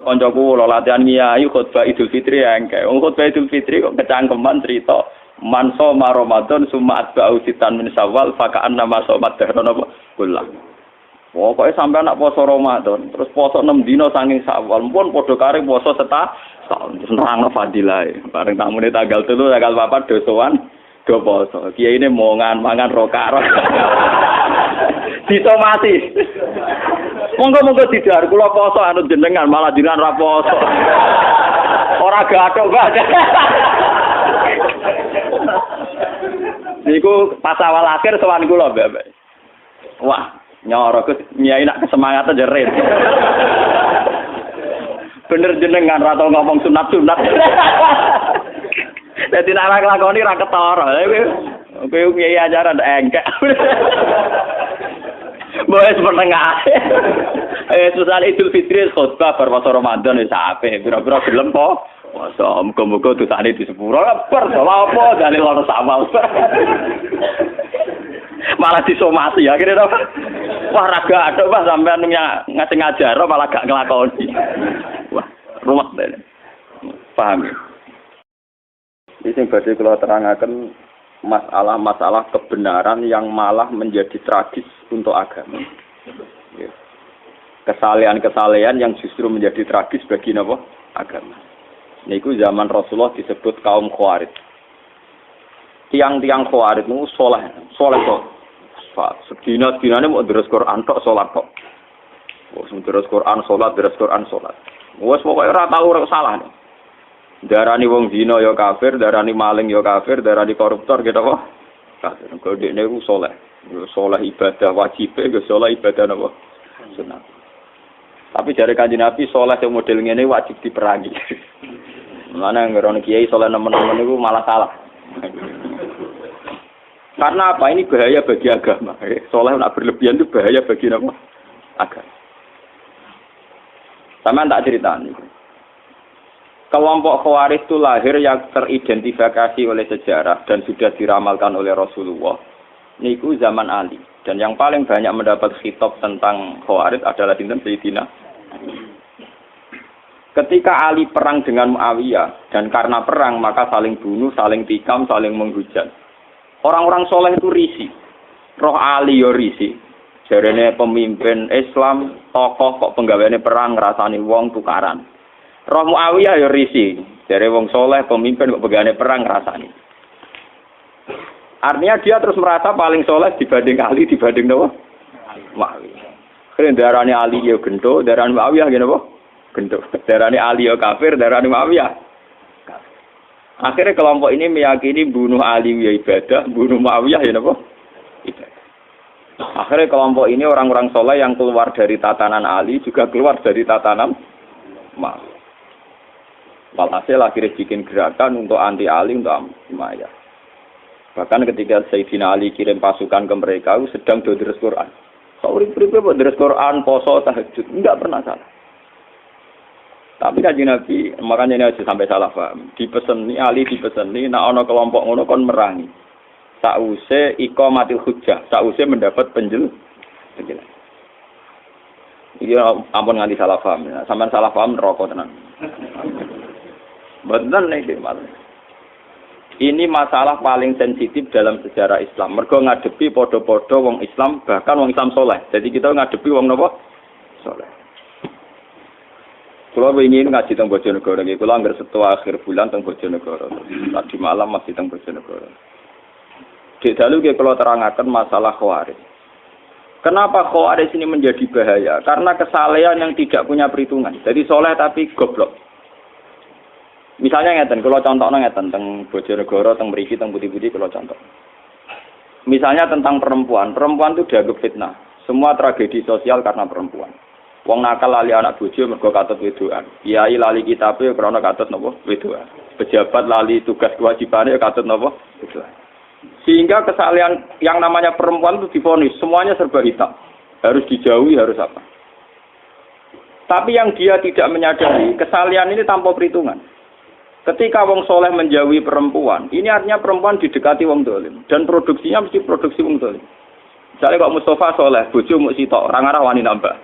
Koncoku lo latihan ngiyai khutbah Idul Fitri engke. Wong khutbah Idul Fitri kok kecangkeman cerita man shoma Ramadan summa atba'u sitan min Syawal fa ka'anna ma shomat dahran apa kullah. Pokoke sampean nak poso Ramadan, terus poso 6 dina saking Syawal, pun padha kare poso setahun. Nerangno fadilahe. Bareng tamune tanggal 3 tanggal 4 dosowan do poso. Kiyaine mangan rokaro. Disomati. Monggo didhar kula poso anut jenengan malah jenengan ra poso. Ora gathok, Pak. Niku pas awal akhir sowan kula, Mbak. Wah, nyoro Gus nyai nak kesemangatan jerit. Bener jenengan ra tau ngomong sunat-sunat. Dadi nek nglakoni ra ketara. Kowe nyai ajaran engkek. Boes menengah. Susah Idul Fitri khutbah berpuasa Ramadan wis apik. Pira-pira gelem po. Masa muga-muga dosane di sepuro. Bar apa dalil ana samal. Malah disomasi akhirnya wah raga atok Pak sampean ngasih ngajar malah gak nglakoni. Wah, ruwet dene. Paham ya? Iki sing badhe kula terangaken masalah-masalah kebenaran yang malah menjadi tragis untuk agama. Kesalehan-kesalehan yang justru menjadi tragis bagi napa? Agama. Niku zaman Rasulullah disebut kaum Khawarij. Tiang-tiang Khawarij niku saleh kok. Sedina-dinane mau deres Quran tok salat tok. Wes deres Quran salat, deres Quran salat. Wes pokoke ora tau ora salah. Darani wong zina ya kafir, darani maling ya kafir, darani koruptor gitu apa? Kafir. Kok dekne ku saleh. Saleh ibadah wajib, ya saleh ibadah napa? Sunat. Tapi jare Kanjeng Nabi saleh sing model ngene wajib diperangi. Mana ngerono kiai saleh nemen-nemen niku malah salah. Karena apa? Ini bahaya bagi agama. Saleh nak berlebihan itu bahaya bagi apa? Agama. Sama tak ceritani. Kelompok Khawarij itu lahir yang teridentifikasi oleh sejarah dan sudah diramalkan oleh Rasulullah. Niku zaman Ali. Dan yang paling banyak mendapat khitab tentang Khawarij adalah Sayyidina. Ketika Ali perang dengan Muawiyah dan karena perang maka saling bunuh, saling tikam, saling menghujat. Orang-orang soleh itu risih. Roh Ali yo risih. Jarene pemimpin Islam, tokoh kok penggaweane perang ngrasani wong tukaran. Roh Muawiyah yo risih. Jare wong soleh pemimpin kok penggaweane perang ngrasani. Artinya dia terus merasa paling soleh dibanding Ali, dibanding napa? Muawiyah. Kene darane Ali yo gento, darane Muawiyah ngene apa? Gento. Darane Ali yo kafir, darane Muawiyah. Akhirnya kelompok ini meyakini bunuh Ali ya ibadah, bunuh Muawiyah ya napa? Ibadah. Akhirnya kelompok ini orang-orang soleh yang keluar dari tatanan Ali juga keluar dari tatanan Muawiyah. Walhasil akhirnya bikin gerakan untuk anti Ali, untuk Umayyah. Bahkan ketika Sayyidina Ali kirim pasukan ke mereka, sedang deres Quran. Sauri-uripe buat deres Quran, poso, tahajud, enggak pernah salah. Tapi Kanjeng Nabi, makanya ini aja sampai salah paham. Dipeseni Ali dipeseni, nak ono kelompok ngono kon merangi. Sause iqamatil hujjah, sause mendapat penjelasan. Iki ampun nganti salah paham. Sampeyan salah paham neraka tenan. Bener nek ini masalah paling sensitif dalam sejarah Islam. Mergo ngadepi padha-padha wong Islam, bahkan wong Islam soleh. Jadi kita ngadepi wong napa? Soleh. Kalau ingin ngaji teng Bojonegoro, kalau anggar setua akhir bulan teng Bojonegoro, tadi malam masih teng Bojonegoro. Di dalu kalau terangkan masalah Khawarij. Kenapa Khawarij ini menjadi bahaya? Karena kesalehan yang tidak punya perhitungan. Jadi soleh tapi goblok. Misalnya ngeten, kalau contohnya ngeten teng Bojonegoro, teng Mriki, teng Putih-Putih, kalau contoh. Misalnya tentang perempuan itu dianggap fitnah. Semua tragedi sosial karena perempuan. Wong nakal lali anak bojo mergo katut wedoan. Kiai lali kitabe krana katut napa? Wedoan. Pejabat lali tugas kewajibane katut napa? Wedoan. Sehingga kesalahan yang namanya perempuan itu divonis semuanya serba hitam. Harus dijauhi, harus apa? Tapi yang dia tidak menyadari, kesalahan ini tanpa perhitungan. Ketika wong soleh menjauhi perempuan, ini artinya perempuan didekati wong dolim dan produksinya mesti produksi wong dolim. Misalnya kok Mustafa soleh, bojo muk sitok, ora ngarah wani nambah.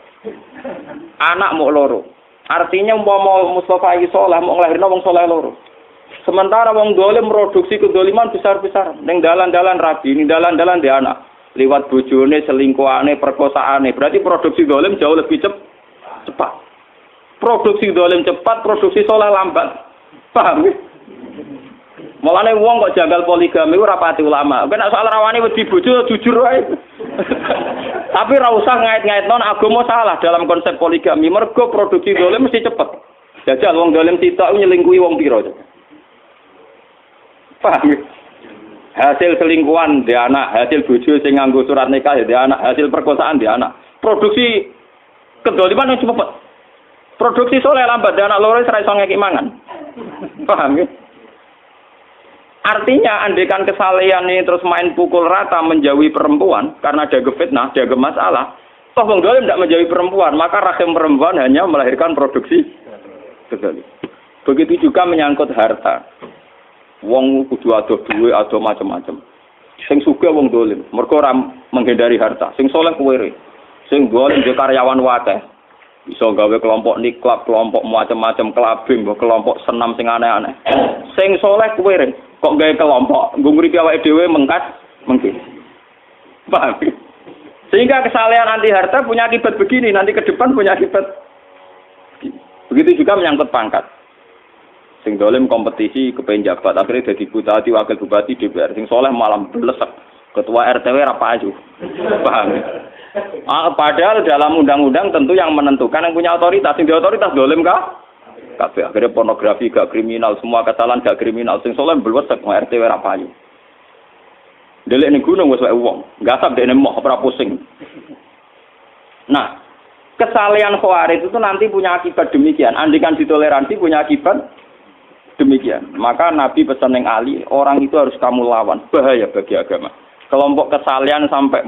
Anak mau loro, Artinya umpama Mustafa iki saleh mau nglahirno wong saleh loro. Sementara wong dolim produksi kedoliman besar-besar. Ning dalan-dalan rabi, ning dalan-dalan dia anak. Liwat bojone, selingkuhane, perkosaane. Berarti produksi dolim jauh lebih cepat. Produksi dolim cepat, produksi saleh lambat. Paham ya? Mulane wong kok janggal poligami ora pati ulama. Kowe nek soal rawani wedi bojo jujur wae. Tapi ora usah ngait-ngaitno agama salah dalam konsep poligami. Mergo produksi dolim mesti cepet. Jajal wong dolim sitok nyelingkuhi wong pira. Paham? Hasil selingkuhan dia anak, hasil bojo sing nganggo surat nikah dia anak, hasil perkosaan dia anak. Produksi kedoliman yang cepet. Produksi soleh lambat dia anak loro ora iso ngeki mangan. Paham ya? Artinya andekan kesalehan ini terus main pukul rata menjauhi perempuan karena ada fitnah, ada masalah. Toh wong dolim tidak menjauhi perempuan, maka rahim perempuan hanya melahirkan produksi kedolim. Begitu juga menyangkut harta. Wong kudu ado duwe, ado macam-macam. Sing sugih wong dolim, mergo ora menghindari harta. Sing saleh kuwere. Sing dolim dhe karyawan wakeh. Bisa gawe kelompok niklab, kelompok macam-macam kelabing, kelompok senam sing aneh-aneh. Sing saleh kuwere. Kok gawe kelompok, nggo nguripi awake dhewe mengkas, mengki. Paham? Sehingga kesalehan anti harta punya akibat begini, nanti ke depan punya akibat. Begitu juga menyangkut pangkat. Sing dolim kompetisi kepengen jabat, akhirnya jadi bupati, wakil bupati, DPR. Sing soleh malam belesek, ketua RTW rapa aju. Paham? Padahal dalam undang-undang tentu yang menentukan yang punya otoritas. Sing di otoritas dolim kah? Kabeh akhirnya pornografi gak kriminal, semua kesalahan gak kriminal. Sing soleh belwet sak RT ora payu. Delek ning gunung wis wae wong, gasap dekne moh ora pusing. Nah, kesalehan khawarij itu nanti punya akibat demikian. Andikan ditoleransi punya akibat demikian. Maka Nabi pesan yang Ali, orang itu harus kamu lawan. Bahaya bagi agama. Kelompok kesalehan sampai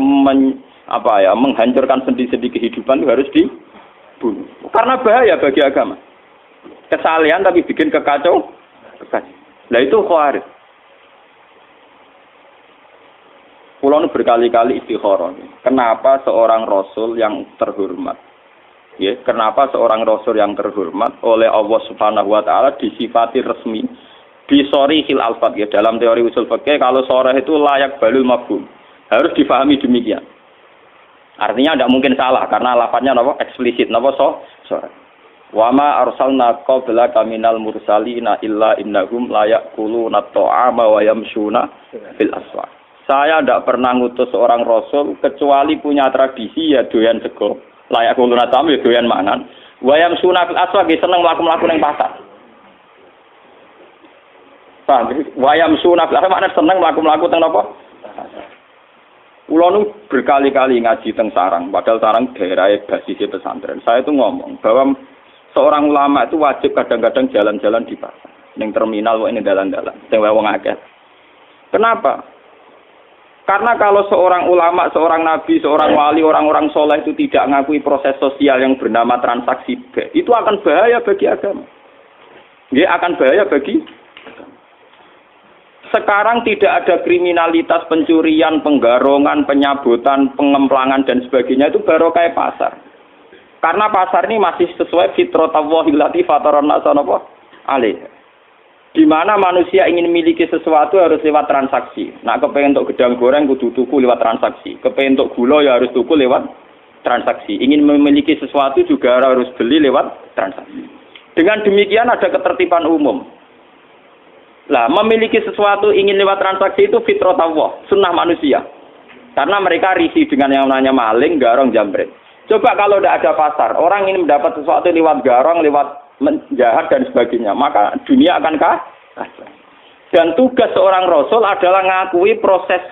menghancurkan sendi-sendi kehidupan itu harus dibunuh. Karena bahaya bagi agama. Kesalehan tapi bikin kekacau. Nah itu khawarij. Pulau ini berkali-kali istikharah. Kenapa seorang rasul yang terhormat? Ya, kenapa seorang rasul yang terhormat oleh Allah Subhanahu wa taala disifati resmi di sorihil alfat ya, dalam teori usul fikih kalau sorah itu layak balul mafhum. Harus difahami demikian. Artinya tidak mungkin salah karena lafadznya napa eksplisit napa sorah. Wa ma arsalna qablaka minal mursalina illa innahum la ya'kuluna at-ta'ama wa yamshuna fil aswaq. Saya tidak pernah ngutus seorang rasul kecuali punya tradisi ya doyan sego. Layak kuluna tamu ya doyan mangan. Wa yamshuna fil aswaq seneng mlaku-mlaku ning pasar. Paham? Wa yamshuna fil aswaq maknane seneng mlaku-mlaku teng napa? Kulo nu berkali-kali ngaji teng Sarang, padahal Sarang daerah basisnya pesantren. Saya itu ngomong bahwa seorang ulama itu wajib kadang-kadang jalan-jalan di pasar, ning terminal kok ini dalan-dalan, sing wong akeh. Kenapa? Karena kalau seorang ulama, seorang nabi, seorang wali, orang-orang soleh itu tidak mengakui proses sosial yang bernama transaksi, itu akan bahaya bagi agama. Dia akan bahaya bagi agama. Sekarang tidak ada kriminalitas pencurian, penggarongan, penyabutan, pengemplangan dan sebagainya itu baru kayak pasar. Karena pasar ini masih sesuai fitratallahi allati fataran nasa napa alaih. Di mana manusia ingin memiliki sesuatu harus lewat transaksi. Nah, kepengen untuk gedang goreng kudu tuku lewat transaksi. Kepengen untuk gula ya harus tuku lewat transaksi. Ingin memiliki sesuatu juga harus beli lewat transaksi. Dengan demikian ada ketertiban umum. Lah, memiliki sesuatu ingin lewat transaksi itu fitratallah, sunnah manusia. Karena mereka risih dengan yang namanya maling, garong, jambret. Coba kalau tidak ada pasar, orang ingin mendapat sesuatu lewat garong, lewat menjahat dan sebagainya, maka dunia akan kacau. Dan tugas seorang rasul adalah mengakui proses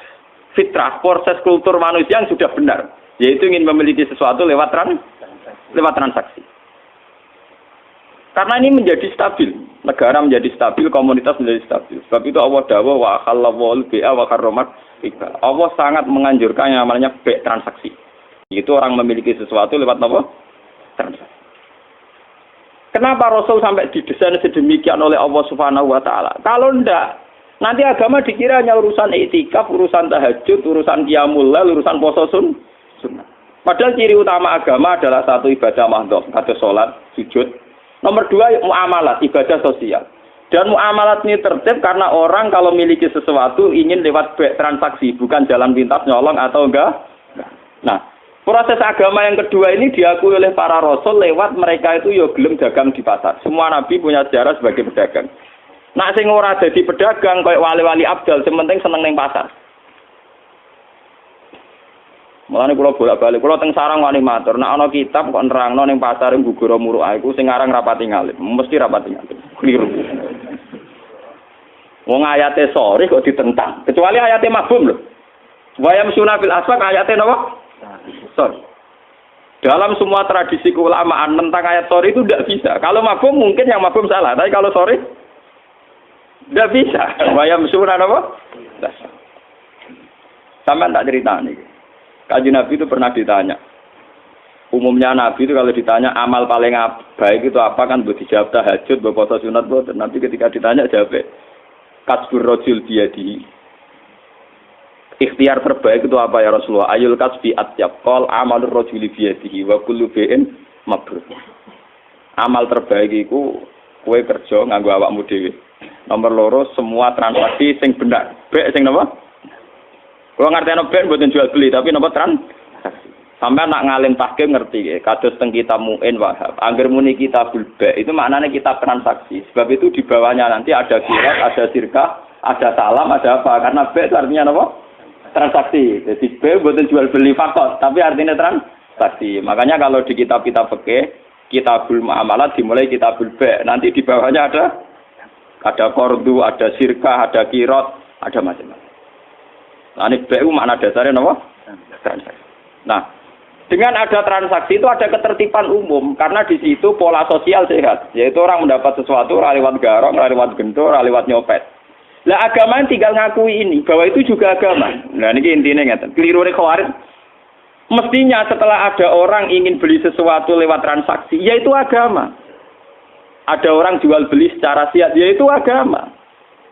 fitrah, proses kultur manusia yang sudah benar, yaitu ingin memiliki sesuatu lewat transaksi. Karena ini menjadi stabil, negara menjadi stabil, komunitas menjadi stabil. Sebab itu Allah dawuh wa halawul bi'a wa harramat riba. Allah sangat menganjurkan yang namanya transaksi. Itu orang memiliki sesuatu lewat apa? Transaksi. Kenapa Rasul sampai didesain sedemikian oleh Allah Subhanahu wa taala? Kalau enggak, nanti agama dikira hanya urusan iktikaf, urusan tahajud, urusan qiyamul lail, urusan puasa sunnah. Padahal ciri utama agama adalah satu ibadah mahdhaf, kados salat, sujud, Nomor 2 muamalat, ibadah sosial. Dan muamalat ini tertib karena orang kalau memiliki sesuatu ingin lewat transaksi, bukan jalan pintas nyolong atau enggak. Nah, proses agama yang kedua ini diakui oleh para rasul lewat mereka itu yo gelem dagang di pasar. Semua nabi punya sejarah sebagai pedagang. Nah, sing ora dadi pedagang kayak wali-wali abdal, sing penting seneng ning pasar. Mulane kula bolak-balik, kula teng sarang wani matur, nek ana kitab kok nerangno ning pasar Gugura Muruk iku sing aran rapati ngalim, mesti rapati ngalim. Kliru. Wong ayate sore kok ditentang, kecuali ayate mabum lho. Wa yamsuna fil aswaq ayate napa? Sorry. Dalam semua tradisi keulamaan tentang ayat sore itu tidak bisa. Kalau mabum mungkin yang mabum salah, tapi kalau sore tidak bisa. Wa yamsuna napa? Sampeyan tak ceritani. Kanjeng Nabi itu pernah ditanya. Umumnya Nabi itu kalau ditanya amal paling baik itu apa kan buat dijawab tahajud, buat puasa sunat, buat nanti ketika ditanya jawab kasbur rajul biyadihi. Ikhtiar terbaik itu apa ya Rasulullah? Ayul kasbi atyab qol amalur rajuli biyadihi wa kullu bi'in mabrur. Amal terbaik itu kowe kerja nganggo awakmu dhewe. Nomor 2 semua transaksi sing benar. Bek sing napa? Kalau ngerti ben buatan jual beli, tapi nomor transaksi. Sampai nak ngalim tahkim ngerti, kados teng kitab Mu'in Wahab. Angger muni kitabul ba' itu maknanya kitab transaksi. Sebab itu di bawahnya nanti ada kirat, ada sirkah, ada salam, ada apa? Karena ba' itu artinya apa? Transaksi. Jadi ba' buatan jual beli fakot, tapi artinya transaksi. Makanya kalau di kitab-kitab fikih, kitabul muamalat dimulai kitabul ba'. Nanti di bawahnya ada kordu, ada sirkah, ada kirat, ada macam-macam. Nah, ini BU makna dasarnya apa? Transaksi. Nah, dengan ada transaksi itu ada ketertiban umum karena di situ pola sosial sehat, yaitu orang mendapat sesuatu lewat garong, lewat gentor, lewat nyopet. Lah agama tinggal ngakui ini bahwa itu juga agama. Nah, ini intinya ngeten. Kelirune Khawarij. Mestinya setelah ada orang ingin beli sesuatu lewat transaksi, yaitu agama. Ada orang jual beli secara siat, yaitu agama.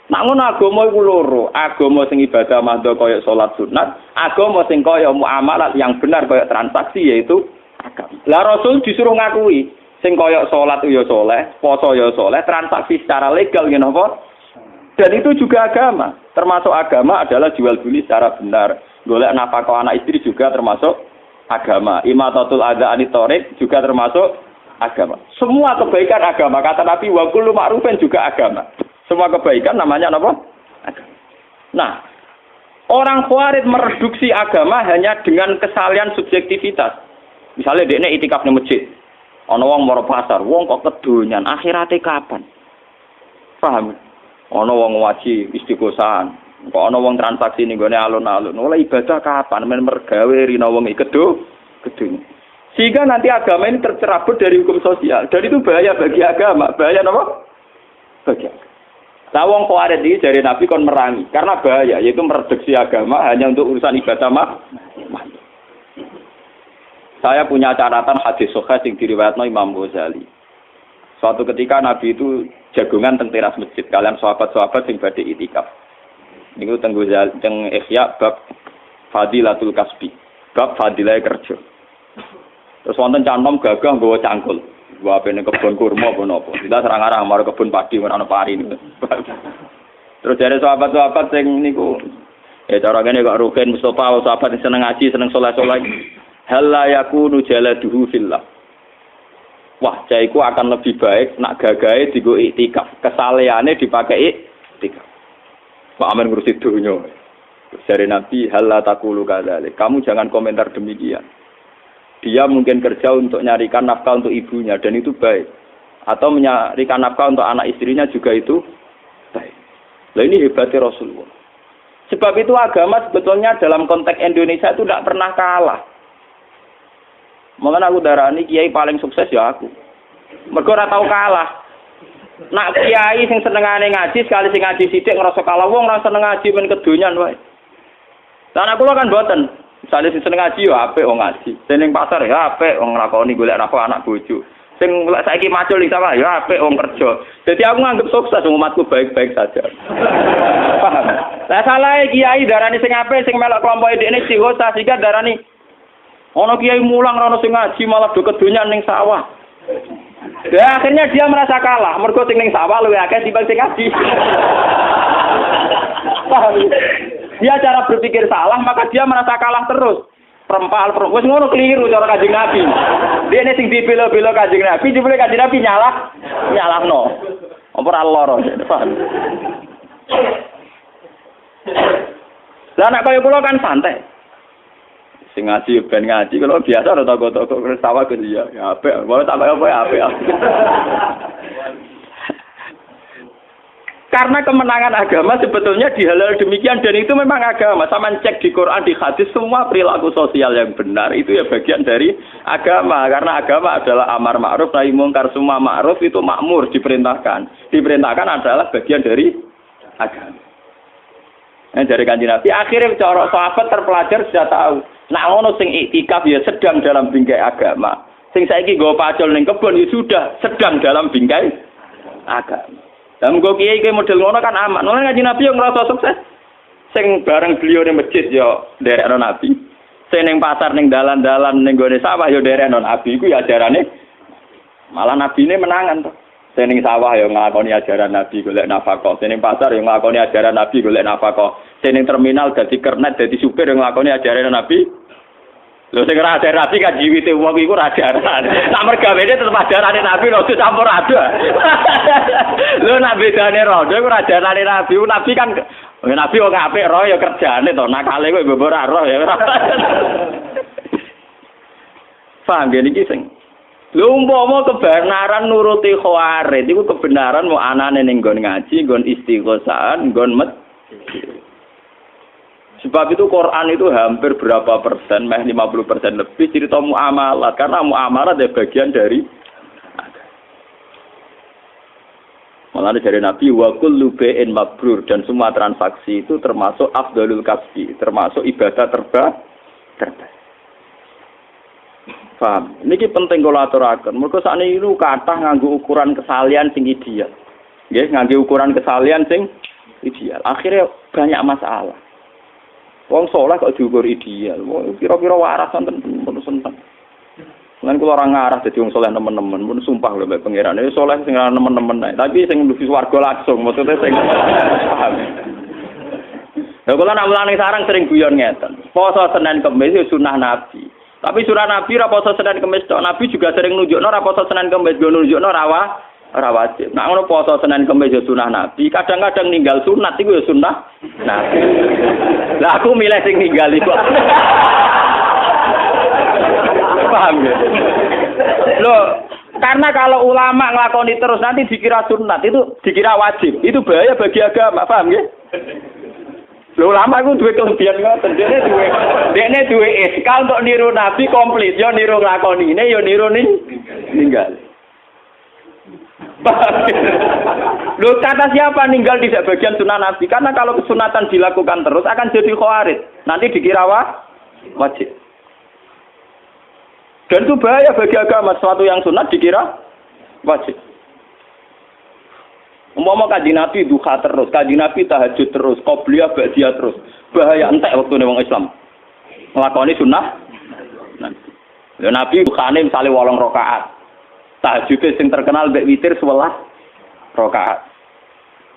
Nak ngono agama iku loro, agama sing ibadah mahdo kaya salat sunat, agama sing kaya muamalat yang benar kaya transaksi yaitu agama. Lah Rasul disuruh ngakui sing kaya salat ya saleh, poso ya saleh, transaksi secara legal ngene apa? Dan itu juga agama. Termasuk agama adalah jual beli secara benar. Golek nafkah anak istri juga termasuk agama. Imatatul adza anitorik juga termasuk agama. Semua kebaikan agama. Kata Nabi wa kullu ma'rufin juga agama. Semua kebaikan namanya apa? Agama. Nah, orang Khawarij mereduksi agama hanya dengan kesalahan subjektivitas. Misalnya dekne itikaf di masjid. Ana wong mara pasar, wong kok kedonyan, akhirate kapan? Paham? Ana wong waji istiqosahan. Kok ana wong transaksi ning gone alun-alun. Oleh ibadah kapan? Men mergawe rina wong iki kedonyan. Sehingga nanti agama ini tercerabut dari hukum sosial. Dan itu bahaya bagi agama. Bahaya apa? Bagi agama. Nah, wong Khawarij ini dari Nabi kon merangi karena bahaya, yaitu mereduksi agama hanya untuk urusan ibadah Saya punya catatan hadis sahih yang diriwayatkan Imam Ghazali. Suatu ketika Nabi itu jagungan teng teras masjid kalian sahabat-sahabat sing badhe itikaf. Niku teng Ghazali teng Ihya bab Fadilatul Kasbi, bab fadilah kerja. Terus wonten canom gagah nggawa cangkul. Wah, pengen kebun kurma apa nopo. Kita serang-arah marang kebun padi ana pari niku. Terus dari sahabat-sahabat sing niku cara ngene kok Rukin Mustofa sahabat sing seneng ngaji, seneng saleh-saleh. Hal la yakunu jaladuhu fillah. Wah, caiku akan lebih baik nak gagahe digo iktikaf. Kesaleane dipakai iktikaf. Pak Amin ngurusi dunya. Dari Nabi hal la taqulu kadzalik. Kamu jangan komentar demikian. Dia mungkin kerja untuk nyarikan nafkah untuk ibunya dan itu baik. Atau menyarikan nafkah untuk anak istrinya juga itu baik. Nah ini hebatnya Rasulullah. Sebab itu agama sebetulnya dalam konteks Indonesia itu tidak pernah kalah. Makanya aku darani kiai paling sukses ya aku. Mergo ora tau kalah. Nak kiai sing senengane ngaji sekali sing ngaji sithik ngrasa kalah wong ora seneng ngaji men kedonyan wae. Lah aku kan mboten. Misale sing seneng ngaji ya apik wong ngaji. Sing ning pasar ya apik wong nglakoni golek nafkah anak bojo. Sing saiki macul iki sama ya apik wong kerja. Jadi aku nganggep sukses umatku baik-baik saja. Paham? Lah salah kiai darani sing apik sing melok kelompok dekne cihosa sehingga darani ana kiai mulang ana sing ngaji malah do kedonyan ning sawah. Ya, akhirnya dia merasa kalah. Mergo sing ning sawah luwih akeh timbang sing ngaji. Dia cara berpikir salah, maka dia merasa kalah terus. Perempal, wis ngono keliru cara Kanjeng Nabi. Dene sing dibela-bela Kanjeng Nabi, jebule Kanjeng Nabi nyalahno. Apa ora lara. Lah nek kaya kula kan santai. Sing ngaji ben ngaji kalau biasa ora toko-toko sawah ke dia. Ya apik, wae tak apa ya apik. Karena kemenangan agama sebetulnya dihalal demikian dan itu memang agama. Sama cek di Quran, di hadis, semua perilaku sosial yang benar itu ya bagian dari agama. Karena agama adalah amar ma'ruf nahi mungkar, semua ma'ruf itu makmur diperintahkan. Diperintahkan adalah bagian dari agama. Dari Kanjeng Nabi akhirnya cara sahabat terpelajar sudah tahu. Nah ngono sing iktikaf ya sedang dalam bingkai agama. Sing saiki nggo pacul ning kebon ya sudah sedang dalam bingkai agama. Dan gue kiai model ngono kan aman. Ngono Kanjeng Nabi yang ngerasa sukses. Sing bareng beliau di masjid yo derekno Nabi. Sing ning pasar ning dalan-dalan ning gone sawah yo derekno Nabi iku ya ajarane malah nabine menangan to. Sing ning sawah yo nglakoni ajaran Nabi golek nafkah. Sing ning pasar yo nglakoni ajaran Nabi golek nafkah. Sing ning terminal dadi kernet dadi supir yo nglakoni ajaran Nabi. Lho sing ora ada Nabi kan jiwite wong iku ora ajaran. Sak mergawene tetep ajarane Nabi lho campur aduk. Lho nek bedane rodo iku ora ajarane Nabi. Nabi kan Nabi wong apik roh ya kerjane to. Nakale kok mbok ora roh ya. Paham gene iki sing. Lho umpama kebenaran nuruti khawarid iku kebenaran mau anane ning nggon ngaji, nggon istighosah, nggon sebab itu Quran itu hampir berapa persen, 50% lebih cerita muamalat. Karena muamalat adalah bagian dari malah dari Nabi wa kullu bai'in mabrur dan semua transaksi itu termasuk afdalul kasbi, termasuk ibadah terbaik. Paham? Niki penting kula aturaken. Mergo sakniki niku kathah nganggo ukuran kesalian sing ideal. Nggih, nganggo ukuran kesalian sing ideal. Akhirnya banyak masalah. Wong saleh kok diukur ideal. Wong kira-kira waras wonten pun seneng. Lan kula ora ngarah dadi wong saleh nemen-nemen, pun sumpah lho mbek pangeran. Iki saleh sing ora nemen-nemen ae, tapi sing mlebu swarga langsung, maksudnya sing paham. Lha kula nak mulane sarang sering guyon ngeten. Poso Senin Kamis ya sunah Nabi. Tapi sunah Nabi ra poso Senin Kamis tok. Nabi juga sering nunjukno ra poso Senin Kamis, go nunjukno ora wajib. Nek ngono poso Senin Kamis ya sunah Nabi, kadang-kadang ninggal sunat iku ya sunah Nabi. Lah aku milih sing ninggal iku. Paham ya? Loh, karena kalau ulama nglakoni terus nanti dikira sunat, itu dikira wajib. Itu bahaya bagi agama, paham ya? Loh, ulama iku duwe kelebihan ngoten. Dene duwe iskal untuk niru Nabi komplit, yo niru nglakonine, yo niru ninggal. Loh, kata siapa ninggal tidak bagian sunnah Nabi? Karena kalau kesunatan dilakukan terus akan jadi khawarij. Nanti dikira wajib. Dan itu bahaya bagi agama. Sesuatu yang sunat dikira wajib. Umpama Kanjeng Nabi duha terus, Kanjeng Nabi tahajud terus, qobliyah ba'diyah terus. Bahaya entek waktu wong Islam. Nglakoni sunnah Nabi. Lha Nabi duhane misale 8 rakaat. Tahajud sing terkenal mbek witir 11 rakaat.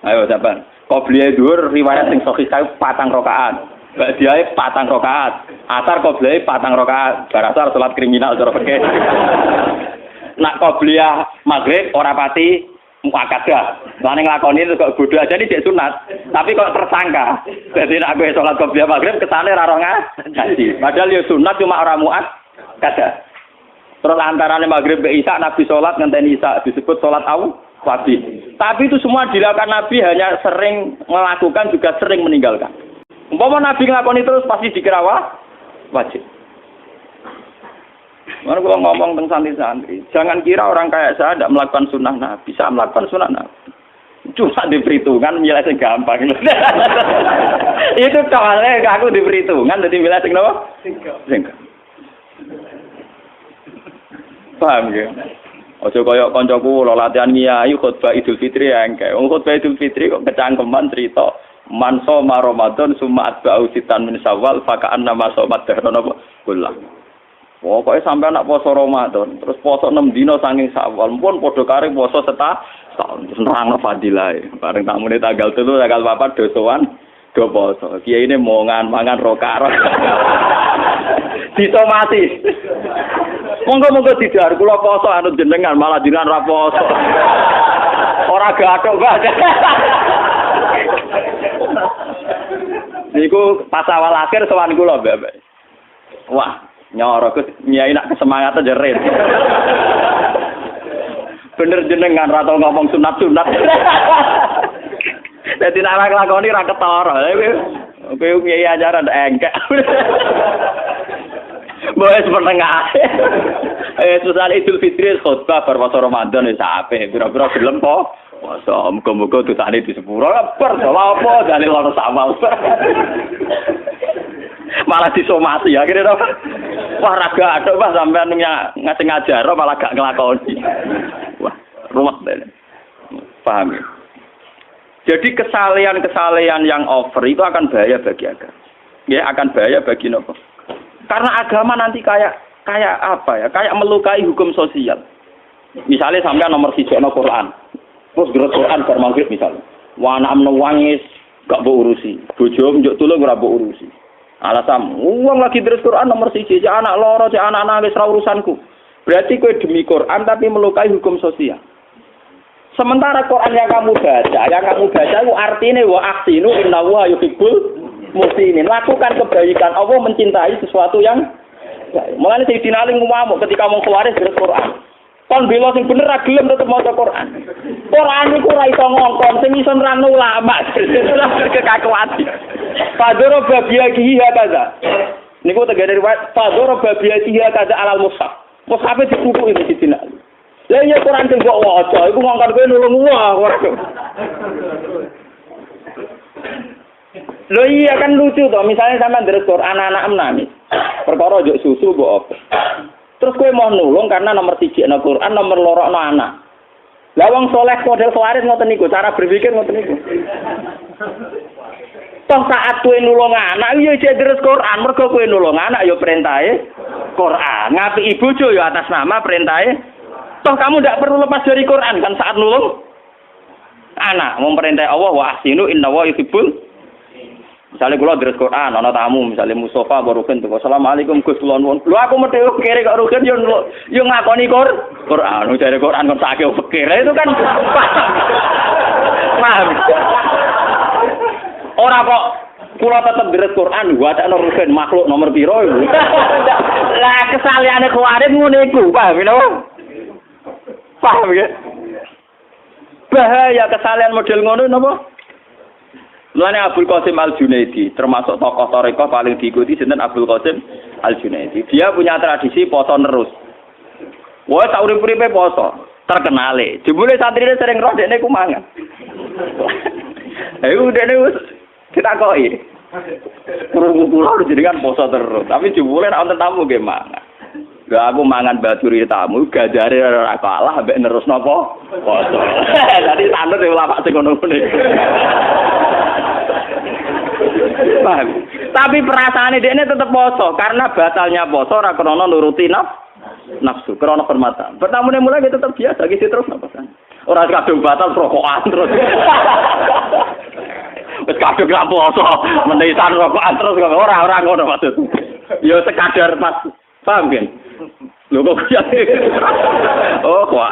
Ayo sampean. Qobliyah dhuwur riwayat sing sahih 4 rakaat. Ba'diyah 4 rakaat. Asar qobliyah 4 rakaat. Barasar salat kriminal cara fikih. Nak qobliyah maghrib ora pati muakkadah. Lane nglakoni kok bodho aja iki cek sunat. Tapi kok tersangka. Dadi nek kowe salat qobliyah maghrib kesane ra roh ngaji. Padahal ya sunat cuma ora muakkadah. Terus antaranya maghrib ke isya Nabi sholat ngenteni isya disebut sholat wajib. Tapi itu semua dilakukan Nabi hanya sering melakukan juga sering meninggalkan. Umpama Nabi ngelakoni terus pasti dikira wajib. Mana kalau ngomong tentang santri-santri, jangan kira orang kayak saya tidak melakukan sunnah Nabi, bisa melakukan sunnah Nabi. Cuma diperhitungkan milih sing gampang. Itu soalnya aku diperhitungkan jadi milih sing apa? Sing paham ya? Ojo kaya kancaku lho latihan ngiyai khutbah Idul Fitri engke. Wong khutbah Idul Fitri kok kecangkeman cerita man shoma Ramadan summa atba'u sitan min Syawal fa ka'anna ma shomat dahran apa kullah. Pokoknya sampai anak poso Ramadan, terus poso 6 dino saking Syawal, pun padha kare poso setahun. Terus nerangno fadilah. Bareng tamune tanggal 3 tanggal 4 dosowan do poso. Kiai ini mau mangan rokar. Disomati. Monggo-monggo didhar kula poso anut jenengan malah jenengan ra poso. Ora gathok, Mbak. Niku pas awal akhir sowan kula, Mbak. Wah, nyoro Gus nyai nak kesemangatan jerit. Bener jenengan ra tau ngomong sunat-sunat. Dadi nek nglakoni ra ketara. Kowe nyai ajaran engkek. Boleh sepenengah. Susah Idul Fitri khutbah berpuasa Ramadan wis apik. Pira-pira gelem po. Masa muga-muga dosane di sepuro bar apa dalil ora sama. Malah disomasi akhirnya wah raga atok Pak sampean ngasih ngajar malah gak nglakoni. Wah, ruwet deh. Paham ya? Jadi kesalehan-kesalehan yang over itu akan bahaya bagi agama. Ya, akan bahaya bagi nopo. Karena agama nanti kayak apa ya? Kayak melukai hukum sosial. Misalnya sampean nomor 1 Quran. Terus gerak Quran bar maghrib misalnya. Wah anak menangis gak mbok urusi. Bojo njuk tulung ora mbok urusi. Alasan uang lagi terus Quran nomor 1, cek anak loro, cek anak nangis ra urusanku. Berarti kowe demi Quran tapi melukai hukum sosial. Sementara Quran yang kamu baca itu artinya wa ahsinu innallaha yuhibbul muhsinin. Lakukan kebaikan. Allah mencintai sesuatu yang mulane Sayyidina Ali ngomong ketika mau keluarin dari Quran. Kon bela sing bener ra gelem tetep maca Quran. Quran iku ora iso ngongkon, sing iso nerangno ulama. Kekakuati. Fadoro babiyahi hakaza. Niku tegene riwayat Fadoro babiyahi hakaza alal mushaf. Mushaf dikuku iki Sayyidina Ali. Lah iya Quran sing mbok waca iku ngongkon kowe nulung wah. Loh iya kan lucu toh, misalnya sama dari Quran anak-anak menangis. Perkara ojo susu mbok apa. Terus kowe mau nulung karena nomor 3 ana Quran, nomor 2 ana anak. Lah wong saleh model waris ngoten niku, cara berpikir ngoten niku. Toh saat kowe nulung anak ya jek deres Quran, mergo kowe nulung anak ya perintahe Quran. Ngapiki bojo ya atas nama perintahe. Toh kamu tidak perlu lepas dari Quran kan saat nulung anak, memperintah Allah wa ahsinu innallaha yuhibbul. Misalnya kula deres Quran ana tamu, misalnya Mustafa Barukin tuh. Assalamualaikum Gus kula nuwun. Lho aku mesti kere kok Rukin yo ngakoni Quran. Jare Quran kok sakake fikir. Itu kan paham. Ora kok kula tetep deres Quran, wacana Rukin makhluk nomor piro iku. Lah kesaleane kuwarit ngene iku, paham lho. Paham ya? Bahaya kesalehan model ngono napa? Mulane Abdul Qasim Al-Junaidi termasuk tokoh tarekah paling diikuti sinten Abdul Qasim Al-Junaidi. Dia punya tradisi poso terus. Wah, sak urip-uripe poso, terkenale. Jebule santrine sering roh dekne ku mangan. Ayo dekne wis ditakoki. Kurang-kurang jenengan poso terus, tapi jebule nek wonten tamu nggih mangan. Lah aku mangan baturi tamu gajare ora kalah mbek nerus napa? Poso. Dadi sanut ulama sing ngono-ngono. Paham. Tapi perasaane dekne tetep poso karena batalnya poso ora krana nuruti nafsu, krana permata. Pertamune mulai tetep biasa iki terus napa kan. Ora kadung batal rokokan terus. Wis kadung ra poso, menisan rokokan terus ora ngono maksud. Ya sekadar pas paham kan? Lho kok ya. Oh, kok.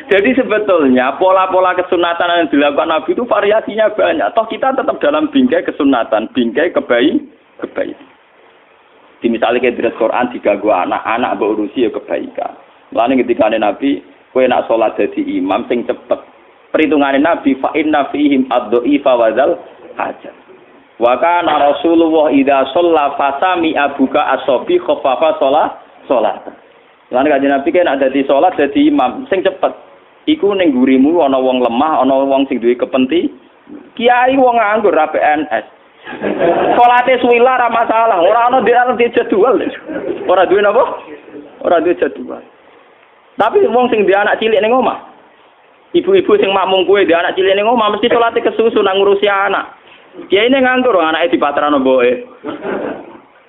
Jadi sebetulnya pola-pola kesunatan yang dilakukan Nabi itu variasinya banyak. Toh kita tetap dalam bingkai kesunatan, bingkai kebaikan. Di misalnya kayak di Quran diganggu anak berurusi ya kebaikan. Lalu ketika Nabi, kowe nak sholat jadi imam sing cepet. Perhitungan Nabi fa inna fihim ad-dha'ifa wa dzal hajat. Wa kana Rasulullah idza shalla fasami abuka asobi khaffafa sholat. Lan kanjeng Nabi kan ada di sholat dadi imam sing cepet. Iku ning gurimu ana wong lemah, ana wong sing duwe kepenti. Kiai wong nganggur ra PNS. Salate suwila ra masalah, ora ana di jadwal. Ora duwe napa? Ora duwe jadwal. Tapi wong sing duwe anak cilik ning omah. Ibu-ibu sing makmum kuwe duwe anak cilik ning omah mesti salate kesusu nang ngurusi anak. Kiai ini nganggur, anaknya di patrano boe.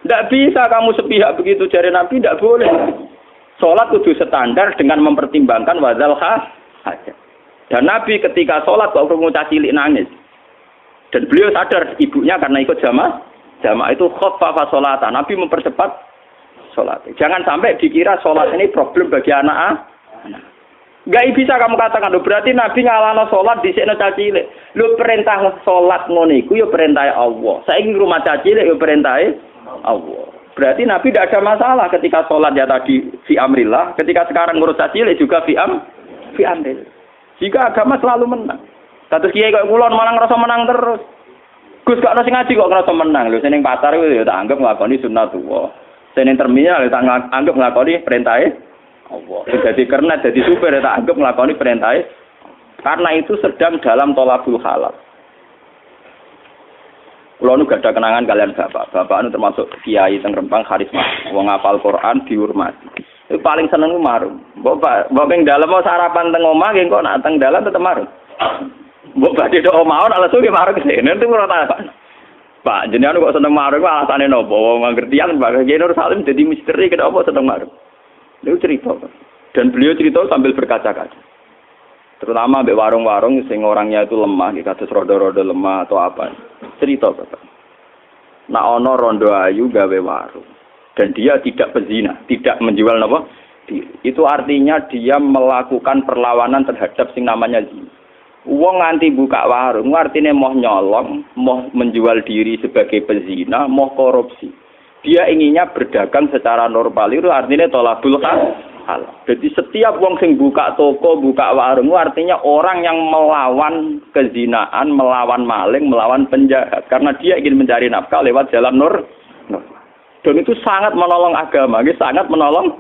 Tidak bisa kamu sepihak begitu jari Nabi, tidak boleh. Sholat kudu standar dengan mempertimbangkan wadzal hajat. Dan Nabi ketika sholat kok ngecah cilik nangis. Dan beliau sadar ibunya karena ikut jamaah itu khaffafa sholatan. Nabi mempercepat sholat. Jangan sampai dikira sholat ini problem bagi anak. Gak bisa kamu katakan, berarti Nabi ngalano sholat di sini cilik. Lu perintah sholat ngono iku ya perintah Allah. Saiki rumah cilik ya perintah Allah. Berarti Nabi tidak ada masalah ketika sholat ya tadi fi amrillah, ketika sekarang ngurus cilik juga fi amrillah. Jika agama selalu menang. Status kiai kok kula malah ngerasa menang terus. Gus gak ono sing ngaji kok ngerasa menang. Lho sing pasar iku ya tak anggap nglakoni sunnatullah. Sing terminal ya tak anggap nglakoni perintahe Allah. Jadi karena jadi supir ya tak anggap nglakoni perintahe. Karena itu sedang dalam tolabul halal. Kula nu gak ada kenangan kalian bapak. Bapak nu termasuk kiai teng Rempang karisma. Wong ngapal Quran dihormati. Itu paling seneng marung. Mbok ping dalem sarapan teng omah nggih kok nak teng dalan tetep marung. Mbok badhe tok omah ana alasan ki marung kesene itu ora tak. Pak, jenengan kok seneng marung alasane napa? Wong ngertian Pak Kiai Nur Salim jadi misteri kenapa seneng marung. Itu cerita. Dan beliau cerita sambil berkaca-kaca. Terutama mbek warung-warung sing orangnya itu lemah, kados rodo-rodo lemah atau apa. Cerita Bapak. Nak ana rondo ayu gawe warung. Dan dia tidak pezina, tidak menjual apa? Itu artinya dia melakukan perlawanan terhadap sing namanya zina. Wong nganti buka warung, artinya mau nyolong, mau menjual diri sebagai pezina, mau korupsi. Dia inginnya berdagang secara normal, itu artinya tolabul halal. Jadi setiap wong sing buka toko, buka warung, artinya orang yang melawan kezinaan, melawan maling, melawan penjahat. Karena dia ingin mencari nafkah lewat jalan normal. Dan itu sangat menolong agama, sangat menolong.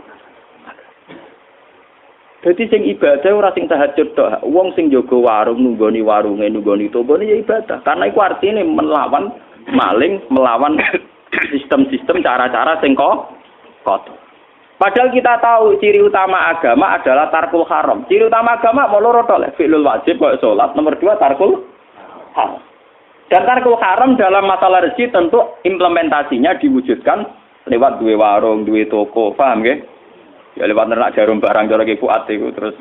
Jadi sing ibadah ora sing tahajud tok. Wong sing jaga warung nunggoni warunge, nunggoni tokone ya ibadah. Karena iku artine melawan maling, melawan sistem-sistem cara-cara sing kotor. Padahal kita tahu ciri utama agama adalah tarkul haram. Ciri utama agama mau loro tok, fi'lul wajib kaya salat, nomor 2 tarkul haram. Dan tarkul haram dalam masalah rezeki tentu implementasinya diwujudkan lewat duwe warung, duwe toko, paham nggih? Ya lewat nernak jarum barang cara ki kuat iku terus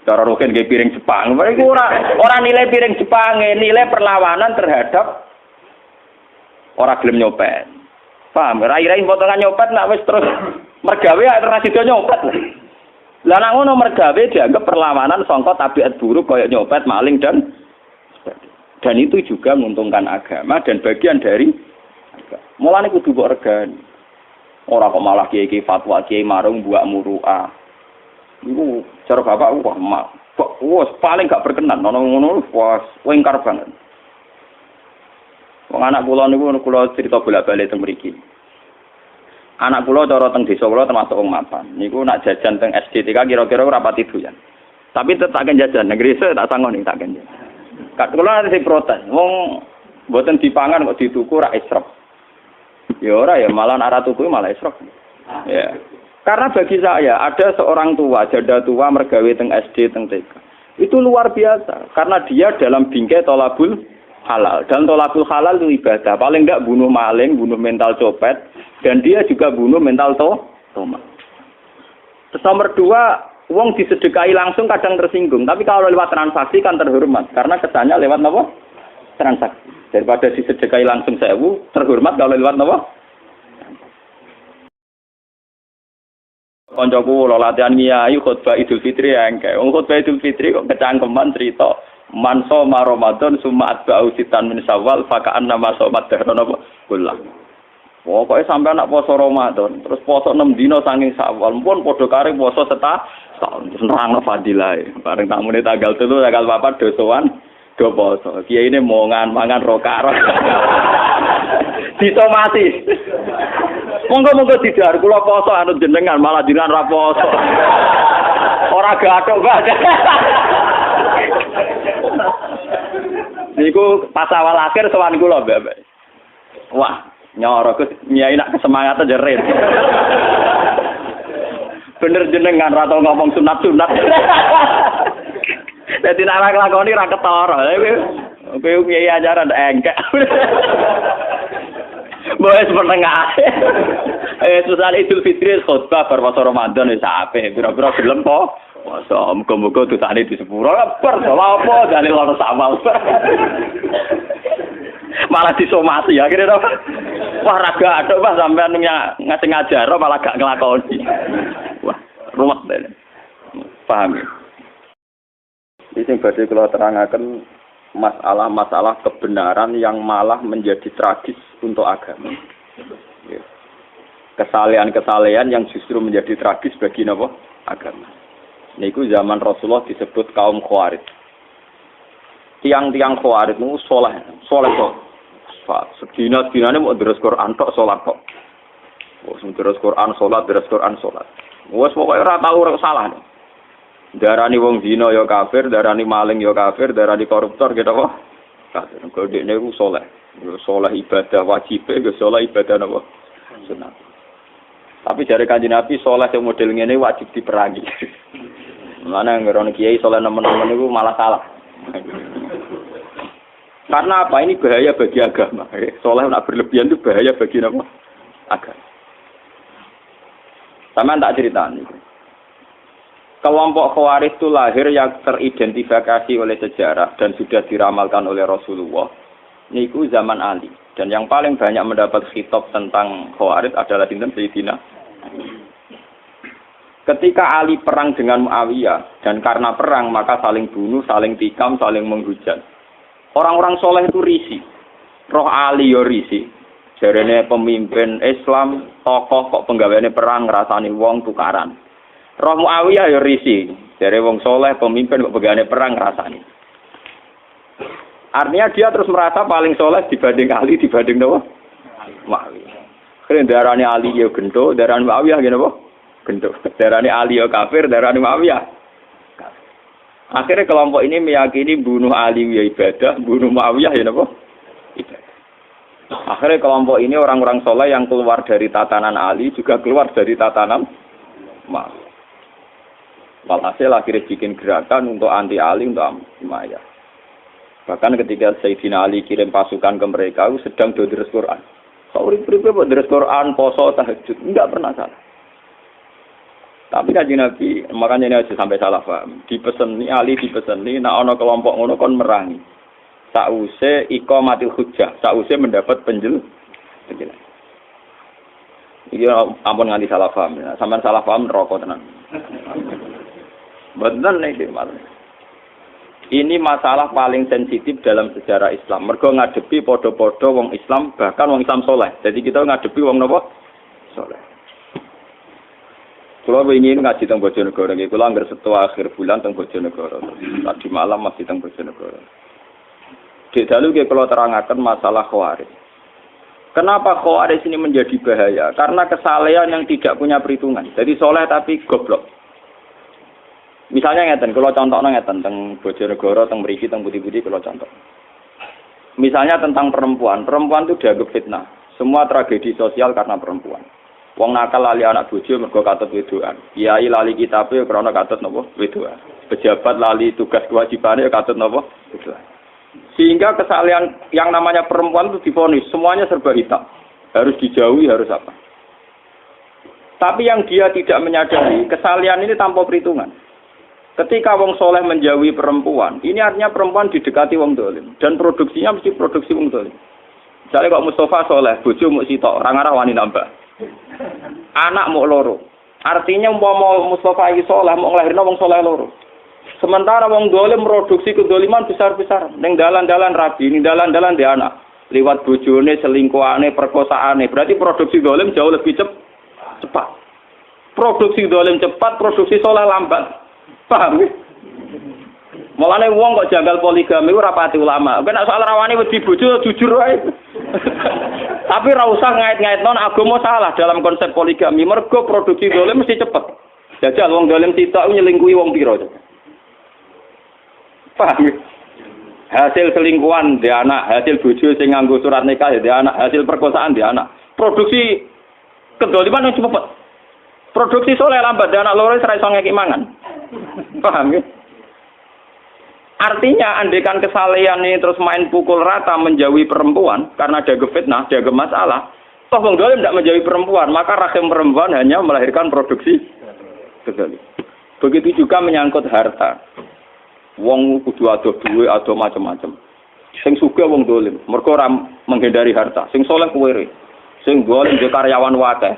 cara roken nggih piring Jepang. Mereka ora nilai piring Jepang, nilai perlawanan terhadap ora gelem nyopet. Paham? Rai-rai potongan nyopet nak wis terus mergawe ora sida nyopet. Lah nek ngono mergawe dianggap perlawanan sangka tabiat buruk kaya nyopet, maling dan itu juga menguntungkan agama dan bagian dari agama. Mulane kudu mbok regani. Ora kok malah kiai fatwa kiai marung buak muruah. Iku cara bapak wah paling gak berkenan ngono wah wengkar banget. Wong anak kula niku kula cerita bolak-balik teng mriki. Anak kula cara teng desa kula termasuk wong mapan. Niku nak jajan teng SDTK kira-kira ora pati doyan. Tapi tetep tak jajan negeri tak sangoni tak kenjen. Kula nanti protes, wong mboten dipangan kok dituku ra israf. Ya ora ya malah arah tuku malah israf. Ya. Karena bagi saya ada seorang tua, janda tua mergawe teng SD teng TK. Itu luar biasa karena dia dalam bingkai tolabul halal. Dan tolabul halal itu ibadah. Paling enggak bunuh maling, bunuh mental copet dan dia juga bunuh mental toma. Terus nomor 2, wong disedekahi langsung kadang tersinggung, tapi kalau lewat transaksi kan terhormat karena kesannya lewat apa? Transaksi. Daripada disedekahi langsung 1000, terhormat kalau lewat apa? Koncoku lo latihan kiai khutbah Idul Fitri engke. Khutbah Idul Fitri kok kecangkeman cerita man shoma Ramadan summa atba'u sitan min Syawal fa ka'anna ma shomat dahron apa kullah. Pokoke sampe anak poso Ramadan, terus poso 6 dina saking Syawal, pun padha kare poso setahun. Terus nerangno fadilahe. Bareng tamune tanggal 3 tanggal 4 dosowan do poso. Kiai ini mangan rokar. Ditomati. Monggo-monggo didhar kula poso anut jenengan malah jenengan ra poso. Ora gathok banget. Niku pas awal akhir sowan kula, Mbak. Wah, nyoro Gus nyai nak kesemangatan jerit. Bener jenengan ra tau ngomong sunat-sunat. Dadi nek lakoni ra ketara. Kowe piye ajaran engkek. Boleh setengah. Susah Idul Fitri khutbah bar puasa Ramadan wis apik. Pira-pira gelem po. Masa muga-muga tutane di sepuro bar apa dalil ora sama. Malah disomasi akhirnya wah raga atuk Pak sampean ngasih ngajar malah gak nglakoni. Wah, ruwet dene. Paham ya? Ini sing badhe kula terangaken masalah-masalah kebenaran yang malah menjadi tragis untuk agama. Ya. Kesalehan-kesalehan yang justru menjadi tragis bagi napa? Agama. Niku zaman Rasulullah disebut kaum Khawarij. Tiang-tiang Khawarij niku saleh kok. Sedina-dinane mau deres Quran tok salat kok. Wes deres Quran salat, deres Quran salat. Wes pokoke ora tau ora salah. Darani wong zina ya kafir, darani maling ya kafir, darani koruptor gitu kok. Kafir. Kok dekne ku saleh. Saleh ibadah wajib, ya saleh ibadah napa? Sunat. Tapi jare Kanjeng Nabi saleh sing model ngene wajib diperangi. Mulane ngerono kiai saleh nemen-nemen niku malah salah. Karena apa? Ini bahaya bagi agama. Saleh nak berlebihan itu bahaya bagi apa? Agama. Sama tak ceritani. Kelompok Khawarij itu lahir yang teridentifikasi oleh sejarah dan sudah diramalkan oleh Rasulullah. Niku zaman Ali. Dan yang paling banyak mendapat khitab tentang Khawarij adalah dinten Sayyidina. Ketika Ali perang dengan Muawiyah dan karena perang maka saling bunuh, saling tikam, saling menghujat. Orang-orang soleh itu risih. Roh Ali yo risih. Jarene pemimpin Islam, tokoh kok penggaweane perang ngrasani wong tukaran. Roh Muawiyah yo risih. Jare wong soleh pemimpin kok penggaweane perang ngrasani. Artinya dia terus merasa paling soleh dibanding Ali, dibanding napa? Muawiyah. Kene darane Ali yo gento, darane Muawiyah ngene apa? Gento. Darane Ali yo kafir, darane Muawiyah. Akhirnya kelompok ini meyakini bunuh Ali ya ibadah, bunuh Muawiyah ya apa? Ibadah. Akhirnya kelompok ini orang-orang soleh yang keluar dari tatanan Ali juga keluar dari tatanan Muawiyah. Walhasil akhirnya bikin gerakan untuk anti Ali, untuk Muawiyah. Bahkan ketika Sayyidina Ali kirim pasukan ke mereka, sedang deres Quran. Sauri-sauri buat deres Quran, poso, tahajud, enggak pernah salah. Tapi Kanjeng Nabi makanya ini aja sampai salah paham. Dipeseni Ali dipeseni nek ana kelompok ngono kon merangi. Sause iqamatil hujjah, sause mendapat penjelasan. Iki ampun nganti salah paham. Sampeyan salah paham neraka tenan. Bener iki malah. Ini masalah paling sensitif dalam sejarah Islam. Mergo ngadepi padha-padha wong Islam, bahkan wong Islam soleh. Jadi kita ngadepi wong napa? Soleh. Kalau ingin ngaji teng Bojonegoro, kalau anggar setua akhir bulan teng Bojonegoro, tadi malam masih teng Bojonegoro. Di dalu kalau terangkan masalah Khawarij. Kenapa Khawarij ini menjadi bahaya? Karena kesalehan yang tidak punya perhitungan. Jadi soleh tapi goblok. Misalnya ngeten, kalau contohnya ngeten teng Bojonegoro, teng mriki, teng Putih-Putih, kalau contoh. Misalnya tentang perempuan itu dianggap fitnah. Semua tragedi sosial karena perempuan. Wong nakal lali anak bojo mergo katut wedoan. Kiai lali kitabe krana katut napa? Wedoan. Pejabat lali tugas kewajibane katut napa? Wedoan. Sehingga kesalahan yang namanya perempuan itu divonis semuanya serba hitam. Harus dijauhi, harus apa? Tapi yang dia tidak menyadari kesalahan ini tanpa perhitungan. Ketika wong soleh menjauhi perempuan, ini artinya perempuan didekati wong dolim dan produksinya mesti produksi wong dolim. Misalnya kok Mustafa soleh, bojo muk sitok, ora ngarah wani nambah. Anak mau loro. Artinya umpama Mustafa iki saleh mau nglahirno wong saleh loro. Sementara wong dolim produksi kedoliman besar-besar. Ning dalan-dalan rabi, ning dalan-dalan dhe anak. Liwat bojone, selingkuhane, perkosaane. Berarti produksi dolim jauh lebih cepat. Produksi dolim cepat, produksi saleh lambat. Paham ya? Mulane wong kok janggal poligami ora pati ulama. Kok nek soal rawani wedi bojo jujur wae. Tapi ora usah ngait-ngaitno agama salah dalam konsep poligami. Mergo produksi dolim mesti cepet. Jajal wong dolim sitok nyelingkuhi wong pira. Paham ya? Hasil selingkuhan dia anak, hasil bojo sing nganggo surat nikah dia anak, hasil perkosaan dia anak. Produksi kedoliman yang cepet. Produksi soleh lambat dia anak loro ora iso ngeki mangan. Paham ya? Artinya andekan kesalehan ini terus main pukul rata menjauhi perempuan karena ada fitnah, ada masalah. Toh wong dolim tidak menjauhi perempuan, maka rahim perempuan hanya melahirkan produksi kezalim. Begitu juga menyangkut harta. Wong kudu ado duwe, ado macam-macam. Sing sugih wong dolim, mergo ora menghindari harta. Sing saleh kuwere. Sing dolim dhe karyawan wakeh.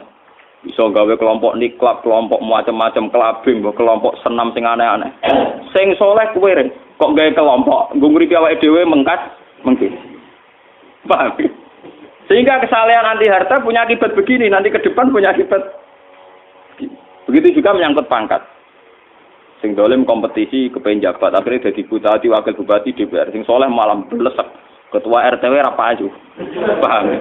Bisa gawe kelompok niklab, kelompok macam-macam kelabing, kelompok senam sing aneh-aneh. Sing soleh kuwi kok gawe kelompok, nggo ngripi awake dhewe mengkas mengki. Paham? Sehingga kesalehan anti harta punya akibat begini, nanti ke depan punya akibat. Begitu juga menyangkut pangkat. Sing dolim kompetisi kepengen jabat, akhirnya jadi bupati, wakil bupati, DPR. Sing soleh malam belesek, ketua RTW ra payu. Paham?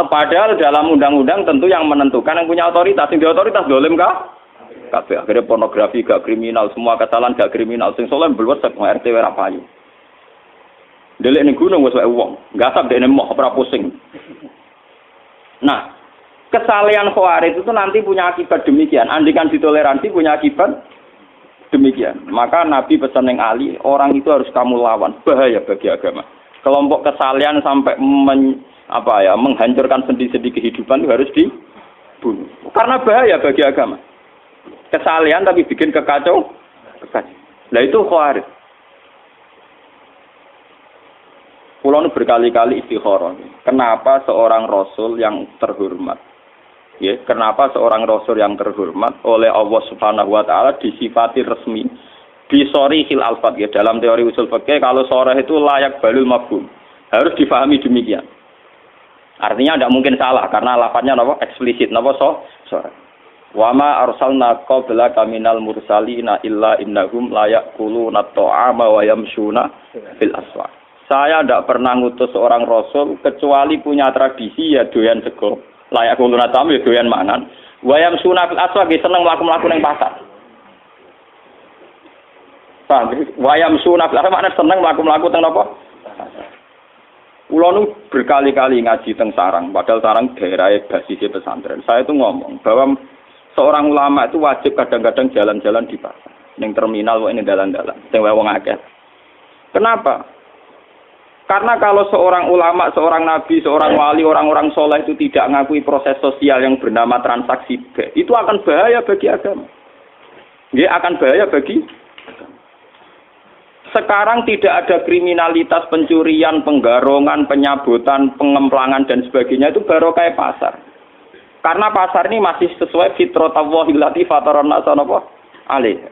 Padahal dalam undang-undang tentu yang menentukan yang punya otoritas. Yang di otoritas dolim kah? Kabeh. Akhirnya pornografi gak kriminal, semua kesalahan gak kriminal. Sing soleh belwesek RT ora payu. Delek ning gunung wis wae wong, gasap dene moh ora pusing. Nah, kesalehan khawarij itu nanti punya akibat demikian. Andikan ditoleransi punya akibat demikian. Maka Nabi pesan yang Ali, orang itu harus kamu lawan. Bahaya bagi agama. Kelompok kesalehan sampai menghancurkan sendi-sendi kehidupan itu harus dibunuh. Karena bahaya bagi agama. Kesalehan tapi bikin kekacau. Nah itu khawarij. Pulau ini berkali-kali istikharah. Kenapa seorang Rasul yang terhormat? Ya, kenapa seorang Rasul yang terhormat oleh Allah Subhanahu Wa Taala disifati resmi bisori hil alfat ya dalam teori usul fikih kalau sorah itu layak balul mafhum harus difahami demikian. Artinya tidak mungkin salah karena lafadznya napa eksplisit napa sorah. Wa ma arsalna qablaka minal mursalina illa innahum layaquluna at-ta'ama wa yamshuna fil aswaq. Saya tidak pernah ngutus seorang rasul kecuali punya tradisi ya doyan sego. Layak kuluna tamu ya doyan mangan. Wayam sunah fil aswaq seneng mlaku-mlaku ning pasar. Paham? Wayam sunah fil aswaq maknane seneng mlaku-mlaku teng napa? Kula nu berkali-kali ngaji teng Sarang, padahal Sarang daerah basisnya pesantren. Saya itu ngomong bahwa seorang ulama itu wajib kadang-kadang jalan-jalan di pasar. Ning terminal kok ini dalan-dalan. Sing wong akeh. Kenapa? Karena kalau seorang ulama, seorang nabi, seorang wali, orang-orang soleh itu tidak mengakui proses sosial yang bernama transaksi, itu akan bahaya bagi agama. Dia akan bahaya bagi agama. Sekarang tidak ada kriminalitas pencurian, penggarongan, penyabutan, pengemplangan dan sebagainya itu baru kayak pasar. Karena pasar ini masih sesuai fitratallahi allati fatarana alaiha.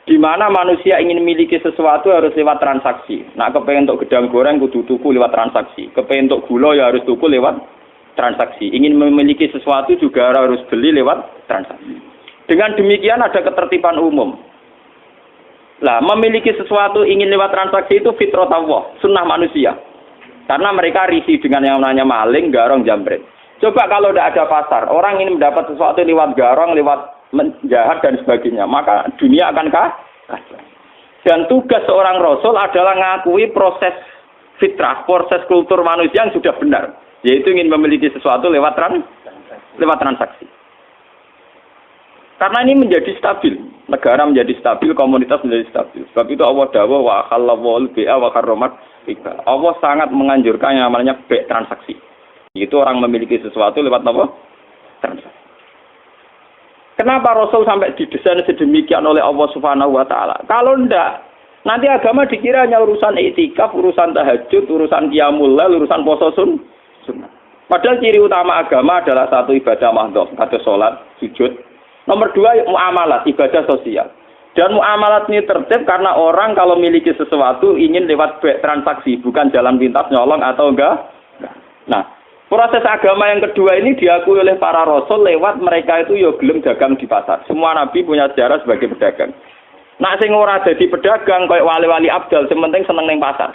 Di mana manusia ingin memiliki sesuatu harus lewat transaksi. Nah, kepengen untuk gedang goreng kudu tuku lewat transaksi. Kepengen untuk gula ya harus tuku lewat transaksi. Ingin memiliki sesuatu juga harus beli lewat transaksi. Dengan demikian ada ketertiban umum. Lah, memiliki sesuatu ingin lewat transaksi itu fitrah Allah, sunnah manusia. Karena mereka risih dengan yang namanya maling, garong, jambret. Coba kalau tidak ada pasar, orang ingin mendapat sesuatu lewat garong, lewat menjahat dan sebagainya, maka dunia akan kacau. Dan tugas seorang rasul adalah mengakui proses fitrah, proses kultur manusia yang sudah benar, yaitu ingin memiliki sesuatu lewat transaksi. Karena ini menjadi stabil, negara menjadi stabil, komunitas menjadi stabil. Sebab itu Allah dawuh wa khalawul bi'a wa karramat riba. Allah sangat menganjurkan yang namanya transaksi. Itu orang memiliki sesuatu lewat apa? Transaksi. Kenapa Rasul sampai didesain sedemikian oleh Allah Subhanahu Wa Taala? Kalau ndak, nanti agama dikira hanya urusan iktikaf, urusan tahajud, urusan qiyamul lail, urusan puasa sunnah. Padahal ciri utama agama adalah satu ibadah mahdhah, kata salat, sujud. Nomor dua muamalat, ibadah sosial. Dan muamalat ini tertib karena orang kalau memiliki sesuatu ingin lewat transaksi, bukan jalan pintas nyolong atau enggak. Nah, proses agama yang kedua ini diakui oleh para rasul lewat mereka itu yo gelem dagang di pasar. Semua nabi punya sejarah sebagai pedagang. Nak sing ora dadi pedagang koyo wali-wali abdal, sing penting seneng ning pasar.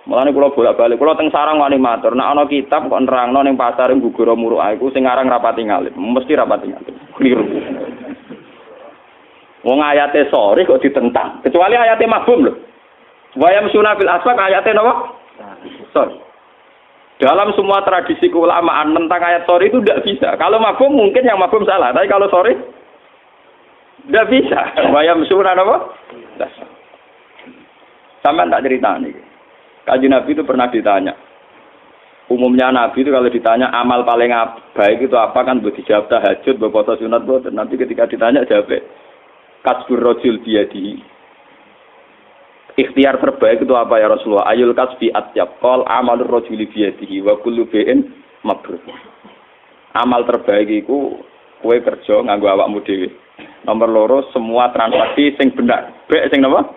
Mulane kula bolak-balik, kula teng Sarang wani matur, nek ana kitab kok nerangno ning pasar gugur muruk iku sing aran rapati ngalim, mesti rapati ngalim. Kliru. Wong ayate sore kok ditentang, kecuali ayate mabum lho. Wayam sunafil aswaq ayate napa? Sorry. Dalam semua tradisi keulamaan tentang ayat sorry itu tidak bisa. Kalau mafhum mungkin yang mafhum salah, tapi kalau sorry Tidak bisa. Bayam surah apa? Sampai tak cerita nih. Kanjeng Nabi itu pernah ditanya. Umumnya Nabi itu kalau ditanya amal paling baik itu apa kan buat dijawab tahajud, buat puasa sunat, buat nanti ketika ditanya jawab kasbur rojul biyadihi. Ikhtiar terbaik itu apa ya Rasulullah? Ayul kasbi atyab qol amalur rojuli biyadihi wa kullu bi'in mabrur. Amal terbaik itu kowe kerja nganggo awakmu dhewe. Nomor loro semua transaksi sing benar. Bek sing napa?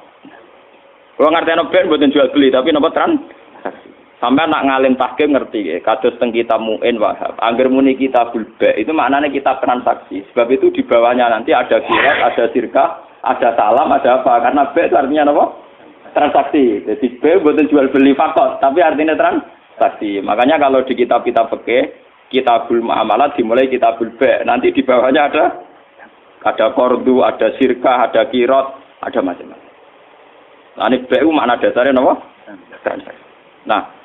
Kalau ngerti bek mboten jual beli tapi napa transaksi. Sampai nak ngalim tahkim ngerti ya, kados teng kitab Mu'in Wahab. Angger muni kitabul ba' itu maknanya kitab transaksi. Sebab itu di bawahnya nanti ada kirat, ada sirkah, ada salam, ada apa. Karena ba' itu artinya apa? Transaksi. Jadi ba' bukan jual beli fakot, tapi artinya transaksi. Makanya kalau di kitab-kitab fikih, kitabul muamalat dimulai kitabul ba'. Nanti di bawahnya ada kordu, ada sirkah, ada kirat, ada macam-macam. Nah, ini ba' itu makna dasarnya apa? Transaksi. Nah,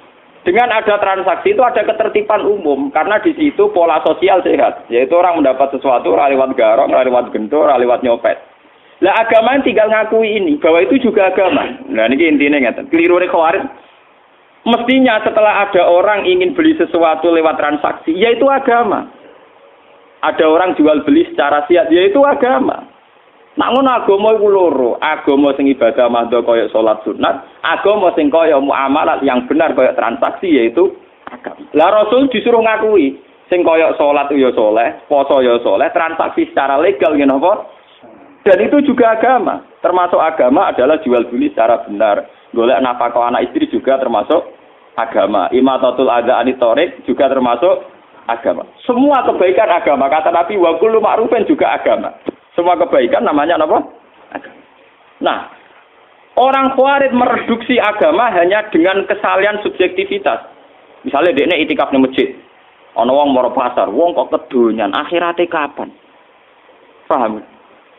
dengan ada transaksi itu ada ketertiban umum karena di situ pola sosial sehat, yaitu orang mendapat sesuatu lewat garong, lewat gentor, lewat nyopet. Lah agama tinggal ngakui ini bahwa itu juga agama. Nah ini intinya ngeten. Keliru Khawarij. Mestinya setelah ada orang ingin beli sesuatu lewat transaksi, yaitu agama. Ada orang jual beli secara siat, yaitu agama. Nak ngono agama iku loro, agama sing ibadah mandha kaya salat sunat, agama sing kaya muamalat yang benar kaya transaksi yaitu agama. Lah Rasul disuruh ngakui sing kaya salat ya saleh, poso ya saleh, transaksi secara legal ngene apa? Dan itu juga agama. Termasuk agama adalah jual beli secara benar. Golek nafkah anak istri juga termasuk agama. Imatatul adza anitorik juga termasuk agama. Semua kebaikan agama. Kata Nabi wa kullu ma'rufin juga agama. Semua kebaikan namanya apa? Agama. Nah, orang Khawarij mereduksi agama hanya dengan kesalahan subjektivitas. Misalnya dekne itikaf di masjid. Ana wong mara pasar, wong kok kedonyan, akhirate kapan? Paham?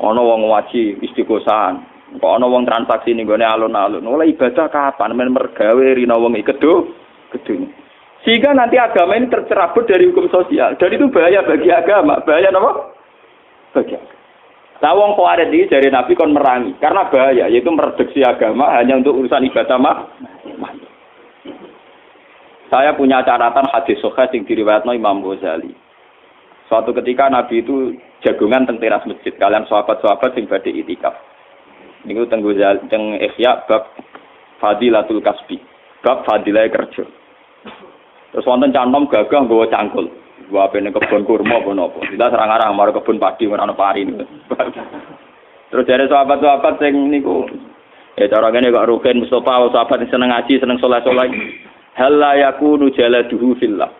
Ana wong waji istiqosahan. Kok ana wong transaksi ning gone alun-alun. Oleh ibadah kapan? Men mergawe rina wong iki kedonyan. Sehingga nanti agama ini tercerabut dari hukum sosial. Dan itu bahaya bagi agama. Bahaya apa? Bagi agama. Nah, wong Khawarij iki dari Nabi kon merangi karena bahaya, yaitu mereduksi agama hanya untuk urusan ibadah mah. Saya punya catatan hadis sahih sing diriwayatno Imam Ghazali. Suatu ketika Nabi itu jagungan teng teras masjid kalian sahabat-sahabat sing badhe itikaf. Niku teng Ghazali teng Ihya bab Fadilatul Kasbi, bab fadilah kerja. Terus wonten cantom gagah nggawa cangkul. Gua pengen kebun kurma apa napa. Kita serang-arang marang kebun padi ora ana pari niku. Terus dari sahabat-sahabat sing niku cara ngene kok Rukin Mustofa sahabat sing seneng ngaji, seneng saleh-saleh. Hal la yakunu jaladuhu fillah.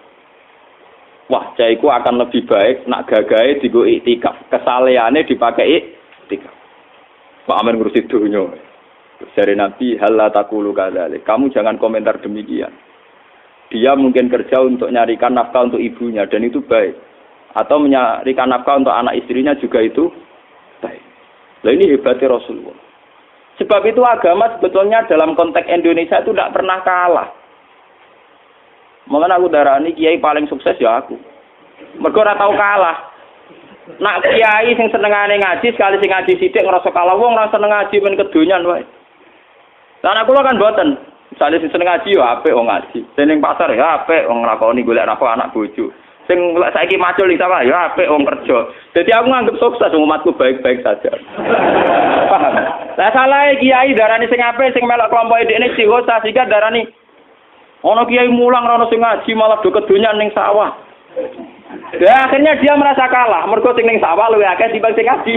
Wah, caiku akan lebih baik nak gagahe digo iktikaf. Kesaleane dipakai iktikaf. Pak Amin ngurusi dunya. Dari Nabi hal la taqulu kadzalik. Kamu jangan komentar demikian. Dia mungkin kerja untuk nyarikan nafkah untuk ibunya dan itu baik. Atau menyarikan nafkah untuk anak istrinya juga itu baik. Nah ini hebatnya Rasulullah. Sebab itu agama sebetulnya dalam konteks Indonesia itu tidak pernah kalah. Makanya aku darani kiai paling sukses ya aku. Mergo ora tau kalah. Nak kiai sing senengane ngaji sekali sing ngaji sithik ngrasa kalah wong ora seneng ngaji men kedonyan wae. Lah aku kan mboten. Misalnya sing seneng ngaji yo apik wong ngaji. Sing ning pasar ya apik wong nglakoni golek nafkah anak bojo. Sing saiki macul iki sama ya apik wong kerja. Jadi aku nganggep sukses umatku baik-baik saja. Paham? Lah salah kiai darani sing apik sing melok kelompok dekne dihosa sehingga darani ana kiai mulang ora ono sing ngaji malah do kedonyan ning sawah. Ya akhirnya dia merasa kalah mergo sing ning sawah luwih akeh dibanding sing ngaji.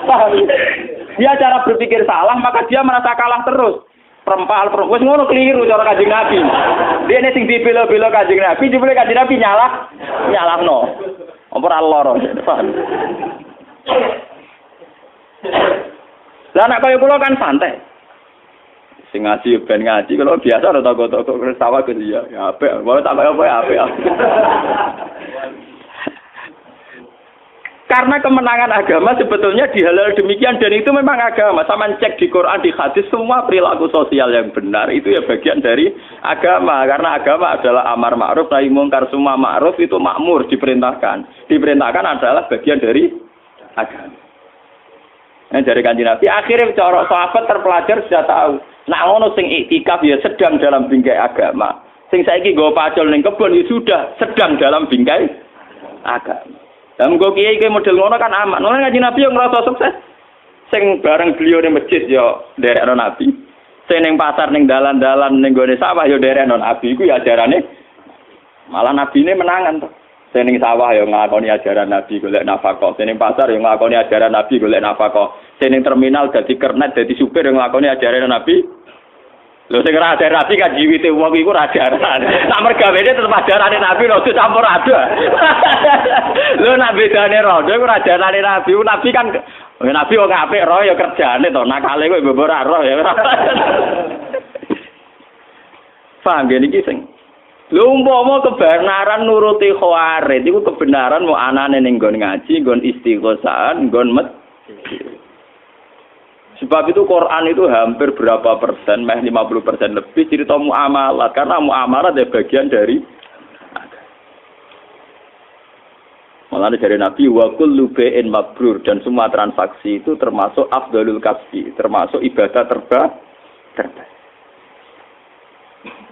Paham? Dia cara berpikir salah, maka dia merasa kalah terus. Perempal, wis ngono keliru cara Kanjeng Nabi. Dia ini sing dibela-bela Kanjeng Nabi, jebule Kanjeng Nabi nyalahno. Apa ora lara, paham? Lah nek kaya kula kan santai. Sing ngaji ben ngaji, kalau biasa ora toko-toko sawah ke dia. Ya apik, wae tak apa ya apik. Karena kemenangan agama sebetulnya dihalal demikian dan itu memang agama. Sama cek di Quran, di hadis semua perilaku sosial yang benar itu ya bagian dari agama. Karena agama adalah amar ma'ruf nahi mungkar, semua ma'ruf itu makmur diperintahkan. Diperintahkan adalah bagian dari agama. Nah, dari Kanjeng Nabi akhirnya cara sahabat terpelajar sudah tahu. Nak ngono sing iktikaf ya sedang dalam bingkai agama. Sing saiki nggo pacul ning kebon ya sudah sedang dalam bingkai agama. Lah mengko kiai model ngono kan aman. Ngono Kanjeng Nabi yang ngrasa sukses. Sing bareng beliau ning masjid ya derekno Nabi. Sing ning pasar ning dalan-dalan ning gone sawah ya derekno Nabi iku ya ajarane malah nabine menangan to. Sing ning sawah ya nglakoni ajaran Nabi golek nafkah. Sing ning pasar ya nglakoni ajaran Nabi golek nafkah. Sing ning terminal dadi kernet dadi supir ya nglakoni ajaran Nabi. Lho sing ora ajaran Nabi kan jiwite wong iku ora ajaran. Sak mergawene tetep ajarane Nabi lho campur ada. Lho nek bedane rondo iku ora ajarane Nabi. Nabi kan Nabi wong apik roh ya kerjane to. Nakale kowe mbok ora roh ya. Paham ya niki sing lho umpama kebenaran nuruti khawarid iku kebenaran mau anane ning nggon ngaji, nggon istighosah, nggon sebab itu Quran itu hampir berapa persen, 50% lebih cerita muamalah karena muamalah adalah bagian dari malah dari Nabi wa kullu bai'in mabrur dan semua transaksi itu termasuk afdalul kasbi, termasuk ibadah terbaik.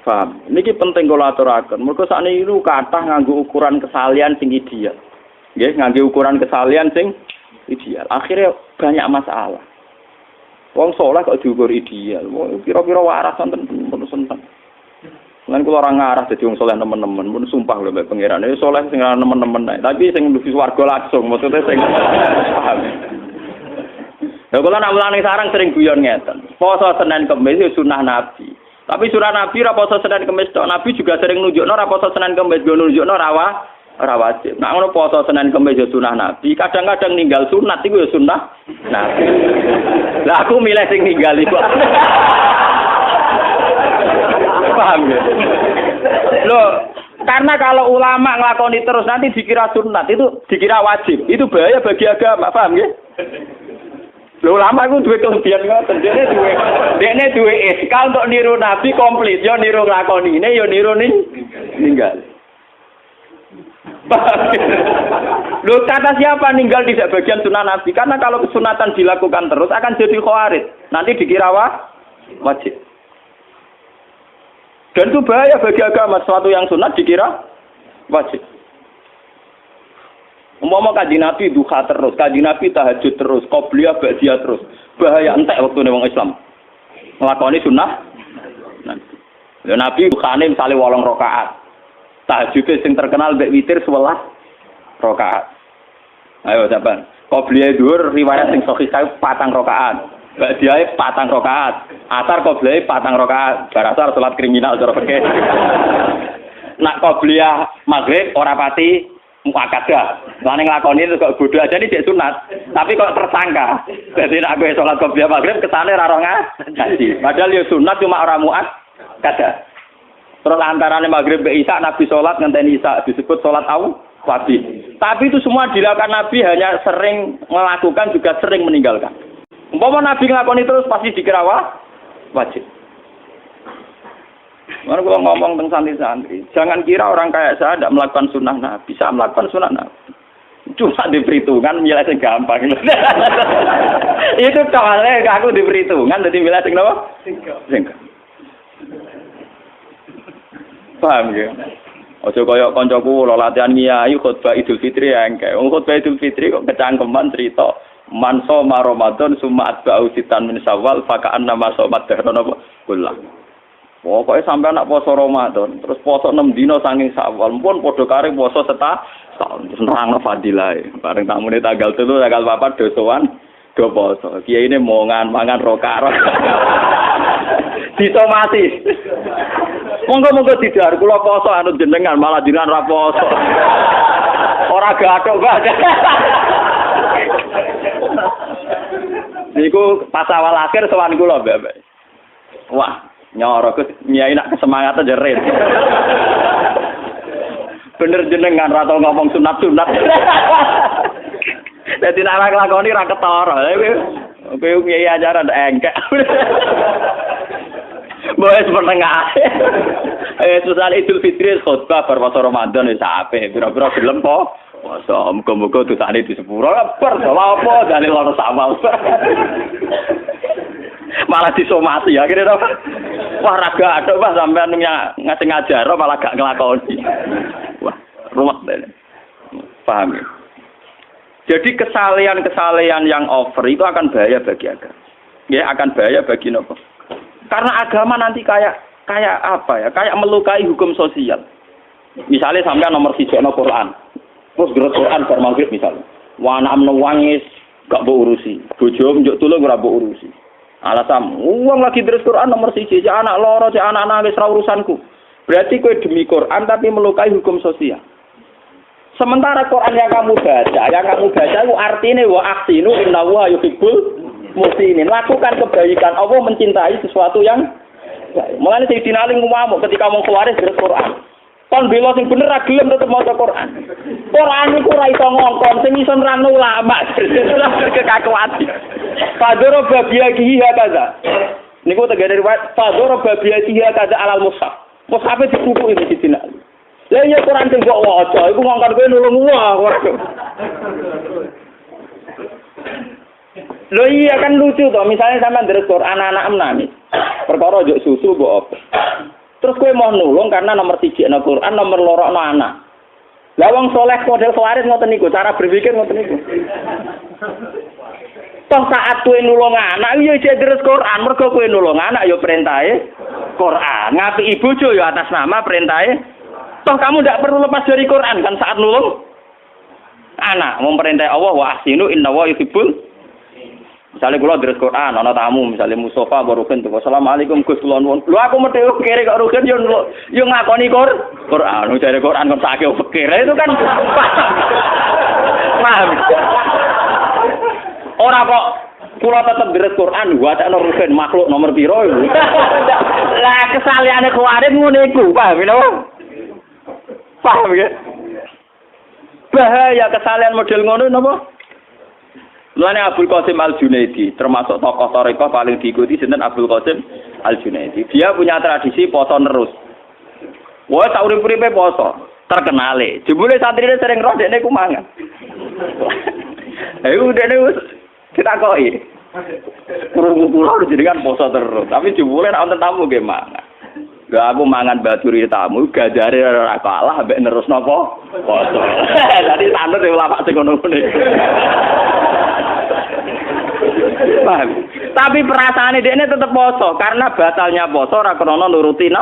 Paham. Niki penting kula aturaken. Mergo sakniki niku kathah nganggo ukuran kesalian sing ideal. Nggih, nganggo ukuran kesalian sing ideal. Akhirnya banyak masalah. Wong saleh kok diukur ideal. Wong pira-pira waras wonten seneng. Lan kula ora ngarah dadi wong saleh nemen-nemen, mun sumpah lho mbek pangeran. Iki saleh sing ora nemen-nemen ae, tapi sing mlebu swarga langsung, maksudnya sing paham. Lha kula nak mulane sarang sering guyon ngeten. Poso Senin Kamis sunah Nabi. Tapi surah Nabi ra poso Senin Kamis tok. Nabi juga sering nunjukno ra poso Senin Kamis, go nunjukno ora wajib. Nek ngono poso Senin Kamis ya sunah Nabi, kadang-kadang ninggal sunat iku ya sunah Nabi. Lah aku milih sing ninggal iku. Paham ya? Loh, karena kalau ulama nglakoni terus nanti dikira sunat, itu dikira wajib. Itu bahaya bagi agama, paham ya? Lho ulama iku duwe kelebihan ngoten. Dekne duwe iskal untuk niru Nabi komplit, yo niru nglakonine, yo niru ninggal. Lho kata siapa ninggal tidak bagian sunnah Nabi? Karena kalau kesunatan dilakukan terus akan jadi khawarij. Nanti dikira wajib. Dan itu bahaya bagi agama, sesuatu yang sunat dikira wajib. Umpama Kanjeng Nabi duha terus, Kanjeng Nabi tahajud terus, qobliyah ba'diyah terus. Bahaya entek wektune wong Islam. Nglakoni sunah. Lha Nabi duhane misale 8 rakaat. Tahajud sing terkenal mbek witir 11 rakaat. Ayo sampean. Qobliyah dhuwur riwayat sing sahih 4 rakaat. Ba'diyah 4 rakaat. Asar qobliyah 4 rakaat. Barasar salat kriminal cara fikih. Nak qobliyah maghrib ora pati muakadah. Lah ning nglakoni itu kok bodho aja iki sunat, tapi kok tersangka. Dadi nek kowe salat qobliyah maghrib kesane ra ora ngaji. Padahal ya sunat cuma ora muakadah. Terus antarane maghrib mbek isya Nabi salat ngenteni isya disebut salat wajib. Tapi itu semua dilakukan Nabi hanya sering melakukan juga sering meninggalkan. Umpama Nabi nglakoni terus pasti dikira wajib. Mana kalau ngomong tentang santri-santri, jangan kira orang kayak saya tidak melakukan sunnah Nabi, bisa melakukan sunnah Nabi. Cuma di perhitungan milih yang gampang. Itu soalnya aku di perhitungan, jadi milih yang apa? Singkat. Paham ya? Ojo koyok koncoku lo latihan ngiyai khutbah Idul Fitri ya engke. Khutbah Idul Fitri kok kecangkeman cerita man shoma Ramadan summa atba'u sitan min Syawal faka'an nama shomat dahron apa? Kullah. Pokoknya sampai anak poso Ramadan, terus poso 6 dino saking Syawal, pun podo kare poso setahun, terus nerangno fadilah. Bareng tamune tanggal 3 tanggal 4 dosoan do poso. Kiai ini mangan rokaat. Ditomati. Monggo tidak kula poso anut jenengan malah jenengan ra poso. Ora gathok banget. Niku pas awal akhir sowan kula, Mbak. Wah, nyoro nyai nak kesemangat aja red. Bener jenengan ra tau ngomong sunat-sunat. Dadi nek nglakoni ra ketara. Kowe nyai ajaran engkek. Boes menengah. Susah Idul Fitri khutbah bar poso Ramadan wis apik. Pira-pira gelem po. Masa muga-muga dosane di sepuro ber apa dalil ora sawal. Malah disomasi akhirnya wah raga atuk Pak sampean ngasih ngajar malah gak nglakoni. Wah, ruwet dene. Paham ya? Jadi kesalehan-kesalehan yang over itu akan bahaya bagi agama. Ya, akan bahaya bagi nopo. Karena agama nanti kayak apa ya? Kayak melukai hukum sosial. Misalnya sampean nomor 1 no Quran. Terus gerak Quran bar maghrib misalnya. Wa anak nangis gak mbok urusi. Bojo njuk tulung ora mbok urusi. Alasan uang lagi terus Quran nomor 1, cek anak loro, cek anak nangis ra urusanku. Berarti kowe demi Quran tapi melukai hukum sosial. Sementara Quran yang kamu baca itu artinya wa ahsinu innallaha yuhibbul muhsinin. Lakukan kebaikan. Allah mencintai sesuatu yang baik. Mulane Sayyidina Ali ngomong ketika mau keluar dari Quran. Kon bela sing bener ra gelem tetep maca Quran. Quran iku ora iso ngongkon, sing iso nerangno ulama. Kekakuati. Fadoro babiyahi hakaza. Niku tegene riwayat Fadoro babiyahi hakaza alal mushaf. Mushaf dikukuki Sayyidina Ali. Lah iya Quran sing mbok waca iku ngongkon kowe nulung ora. Lho iya kan lucu toh, misalnya sampean deres Quran anak nangis. Perkara njuk susu mbok apa. Terus kowe mau nulung karena nomor 1 ana Quran, nomor 2 ana anak. Lah wong saleh model khawarij ngoten niku, cara berpikir ngoten niku. Toh saat kowe nulung anak ya jek deres Quran, mergo kowe nulung anak ya perintahe Quran. Ngapiki bojo ya atas nama perintahe. Toh kamu ndak perlu lepas dari Quran kan saat nulung anak, memperintah Allah wa ahsinu innallaha yuhibbul. Misalnya kula deres Quran ana tamu, misalnya Mustafa Barukin tuh. Assalamualaikum Gus kula nuwun. Lho aku mesti kere kok Rukin yo ngakoni Quran. Jare Quran kok sakake fikir. Itu kan paham. Ora kok kula tetep deres Quran wacana Rukin makhluk nomor piro. Lah kesaleane kuwarit ngene iku, paham napa? Paham ya? Bahaya kesalehan model ngono napa? Mulane Abdul Qasim Al-Junaidi termasuk tokoh tarekah paling diikuti sinten Abdul Qasim Al-Junaidi. Dia punya tradisi poso terus. Wah, sak urip-uripe poso, terkenale. Jebule santrine sering roh dekne ku mangan. Ayo dekne wis ditakoki. Krungu kula jenengan poso terus, tapi jebule nek wonten tamu nggih mangan. Lah aku mangan baturi tamu gajare ora kalah mbek nerus napa poso. Dadi sanut e ulama sing ngono-ngono. Paham? Tapi perasaane dekne tetep poso karena batalnya poso ora krana nuruti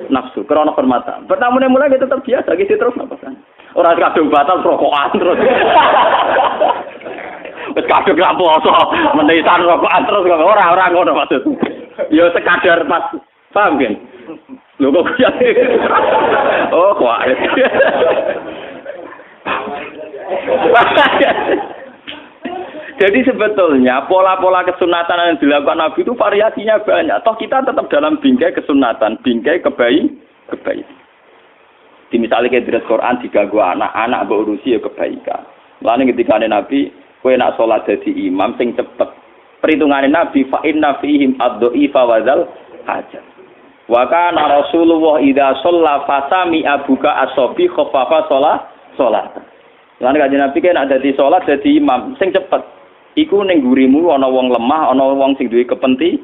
nafsu, krana hormatan. Pertamune mulai tetep biasa iki terus napa kan. Ora kadung batal rokokan terus. Wis kadung ra poso, menisan rokokan terus kok ora ngono maksud. Ya sekadar pas paham kan? Lho kok ya. Oh, kuat. Jadi sebetulnya pola-pola kesunatan yang dilakukan Nabi itu variasinya banyak. Toh kita tetap dalam bingkai kesunatan, bingkai kebaikan. Di misalnya kayak deres Quran diganggu anak berurusi ya kebaikan. Lalu ketika Nabi, kowe nak sholat jadi imam sing cepet. Perhitungan Nabi fa inna fihim ad-dha'ifa wa dzal hajat. Wa kana Rasulullah idza shalla fasami abuka as-sabi khaffafa sholat. Lalu kanjeng Nabi kan ada di sholat jadi imam sing cepet. Iku ning gurimu ana wong lemah, ana wong sing duwe kepenting.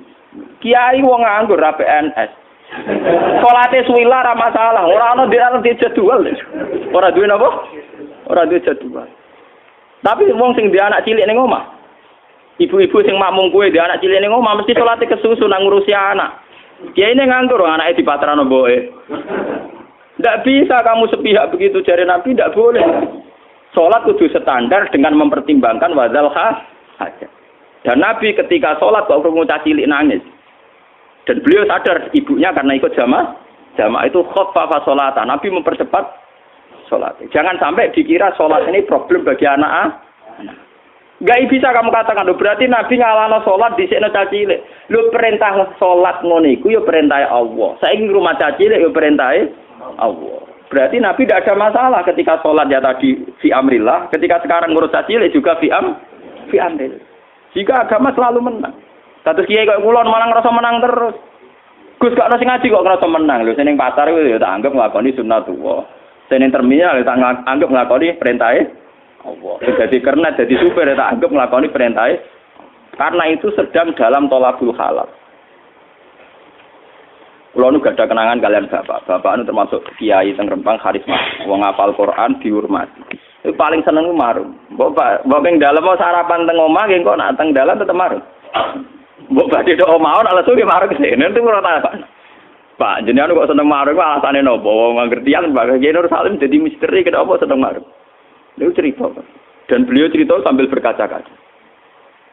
Kiai wong nganggur ra PNS. Salate suwila ra masalah, ora ana di jadwal. Ora duwe napa? Ora duwe jadwal. Tapi wong sing duwe anak cilik ning omah. Ibu-ibu sing makmum kuwe duwe anak cilik ning omah mesti salate kesusu nang ngurusi anak. Kiai ning nganggur anake dipatrano mboke. Ndak bisa kamu sepihak begitu jare Nabi, ndak boleh. Salat kudu standar dengan mempertimbangkan wadzal hajat. Dan Nabi ketika sholat kok krungu cilik nangis. Dan beliau sadar ibunya karena ikut jamaah itu khaffafa sholatan. Nabi mempercepat sholat. Jangan sampai dikira sholat ini problem bagi anak. Gak bisa kamu katakan, berarti Nabi ngalano sholat di sini cilik. Lu perintah sholat ngono iku ya perintah Allah. Saiki rumah cilik ya perintah Allah. Berarti Nabi tidak ada masalah ketika sholat ya tadi fi amrillah, ketika sekarang ngurus cilik juga fi amrillah. Jika agama selalu menang. Kados kiai kok kula malah ngerasa menang terus. Gus gak ono sing ngaji kok ngerasa menang. Lho sing ning pasar kuwi ya tak anggap nglakoni sunatullah. Senen terminal tak anggap nglakoni perintahe Allah. Jadi karena jadi supir tak anggap nglakoni perintahe karena itu sedang dalam tolabul halal. Kulo nu gadah kenangan kalian bapak. Bapak nu termasuk kiai teng Rempang karisma. Wong ngapal Quran dihormati. Itu paling seneng marung. Mbok ning dalem mau sarapan teng omah nggih kok nak teng dalan tetep marung. Mbok badhe tok omah ala suwe marung kesene itu ora tak. Pak, jenengan kok seneng marung alasane napa? Wong ngertian Pak Kiai Nur Salim dadi misteri kenapa seneng marung. Niku cerita. Dan beliau cerita sambil berkaca-kaca.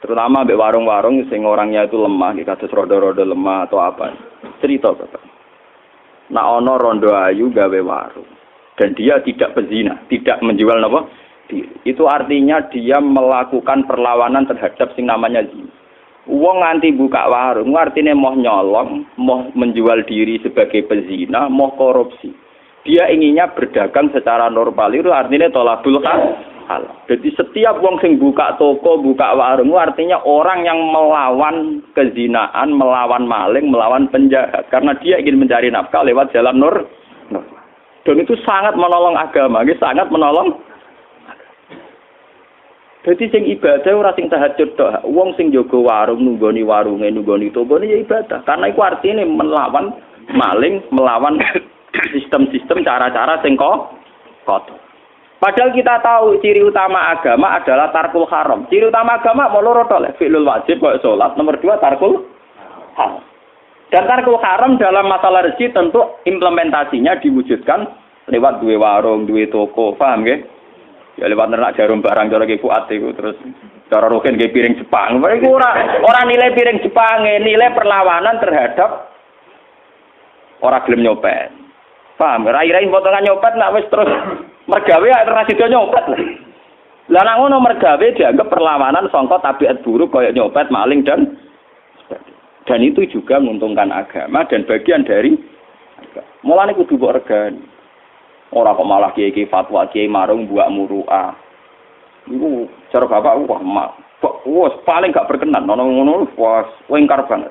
Terutama mbek warung-warung sing orangnya itu lemah, kados rodo-rodo lemah atau apa. Cerita Bapak. Nak ana rondo ayu gawe warung dan dia tidak pezina, tidak menjual napa? Itu artinya dia melakukan perlawanan terhadap sing namanya zina. Wong nganti buka warung, artinya mau nyolong, mau menjual diri sebagai pezina, mau korupsi. Dia inginnya berdagang secara normal, itu artinya tolabul halal. Jadi setiap wong sing buka toko, buka warung, artinya orang yang melawan kezinaan, melawan maling, melawan penjahat. Karena dia ingin mencari nafkah lewat jalan normal. Dan itu sangat menolong agama, sangat menolong. Jadi sing ibadah ora sing tahajud tok. Wong sing jaga warung nunggoni warunge, nunggoni tokone ya ibadah. Karena iku artine melawan maling, melawan sistem-sistem cara-cara sing kotor. Padahal kita tahu ciri utama agama adalah tarkul haram. Ciri utama agama mau loro tok, fi'lul wajib kaya salat, nomor 2 tarkul haram. Dan tarkul haram dalam masalah rezeki tentu implementasinya diwujudkan lewat duwe warung, duwe toko, paham nggih? Ya lewat ternak jarum barang cara Ki Fuad iku terus cara Rukin nggih piring Jepang. Iku ora nilai piring Jepang, nilai perlawanan terhadap ora gelem nyopet. Paham? Rai-rai potongan nyopet nak wis terus mergawe ora sida nyopet. Lah nek ngono mergawe dianggap perlawanan sangka tabiat buruk kaya nyopet, maling dan itu juga menguntungkan agama dan bagian dari agama. Mulane kudu mbok regani. Ora kok malah kiai fatwa kiai marung buak muruah. Iku cara bapak wah paling gak berkenan ngono wah wengkar banget.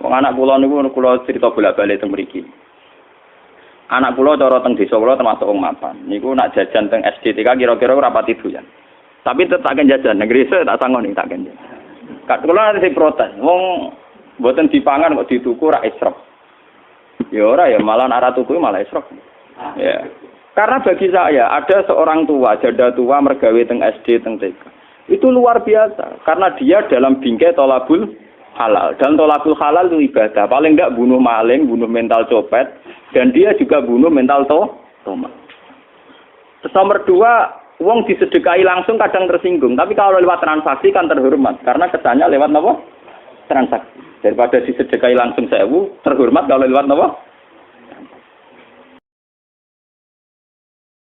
Wong anak kula niku kula cerita bolak-balik teng mriki. Anak kula cara teng desa kula termasuk wong mapan. Niku nak jajan teng SDTK kira-kira ora pati doyan. Tapi tetep tak jajan negeri tak sangoni tak kenjen. Kak kula nanti protes. Wong mboten dipangan kok dituku ra israf. Ya ora ya malah arah tuku malah esrok. Ya. Karena bagi saya ada seorang tua, janda tua mergawe teng SD teng TK. Itu luar biasa karena dia dalam bingkai tolabul halal. Dan tolabul halal itu ibadah. Paling enggak bunuh maling, bunuh mental copet dan dia juga bunuh mental toma. Terus nomor 2, wong disedekahi langsung kadang tersinggung, tapi kalau lewat transaksi kan terhormat karena kesannya lewat apa? Transaksi. Daripada disedekahi langsung 1000, terhormat kalau lewat apa?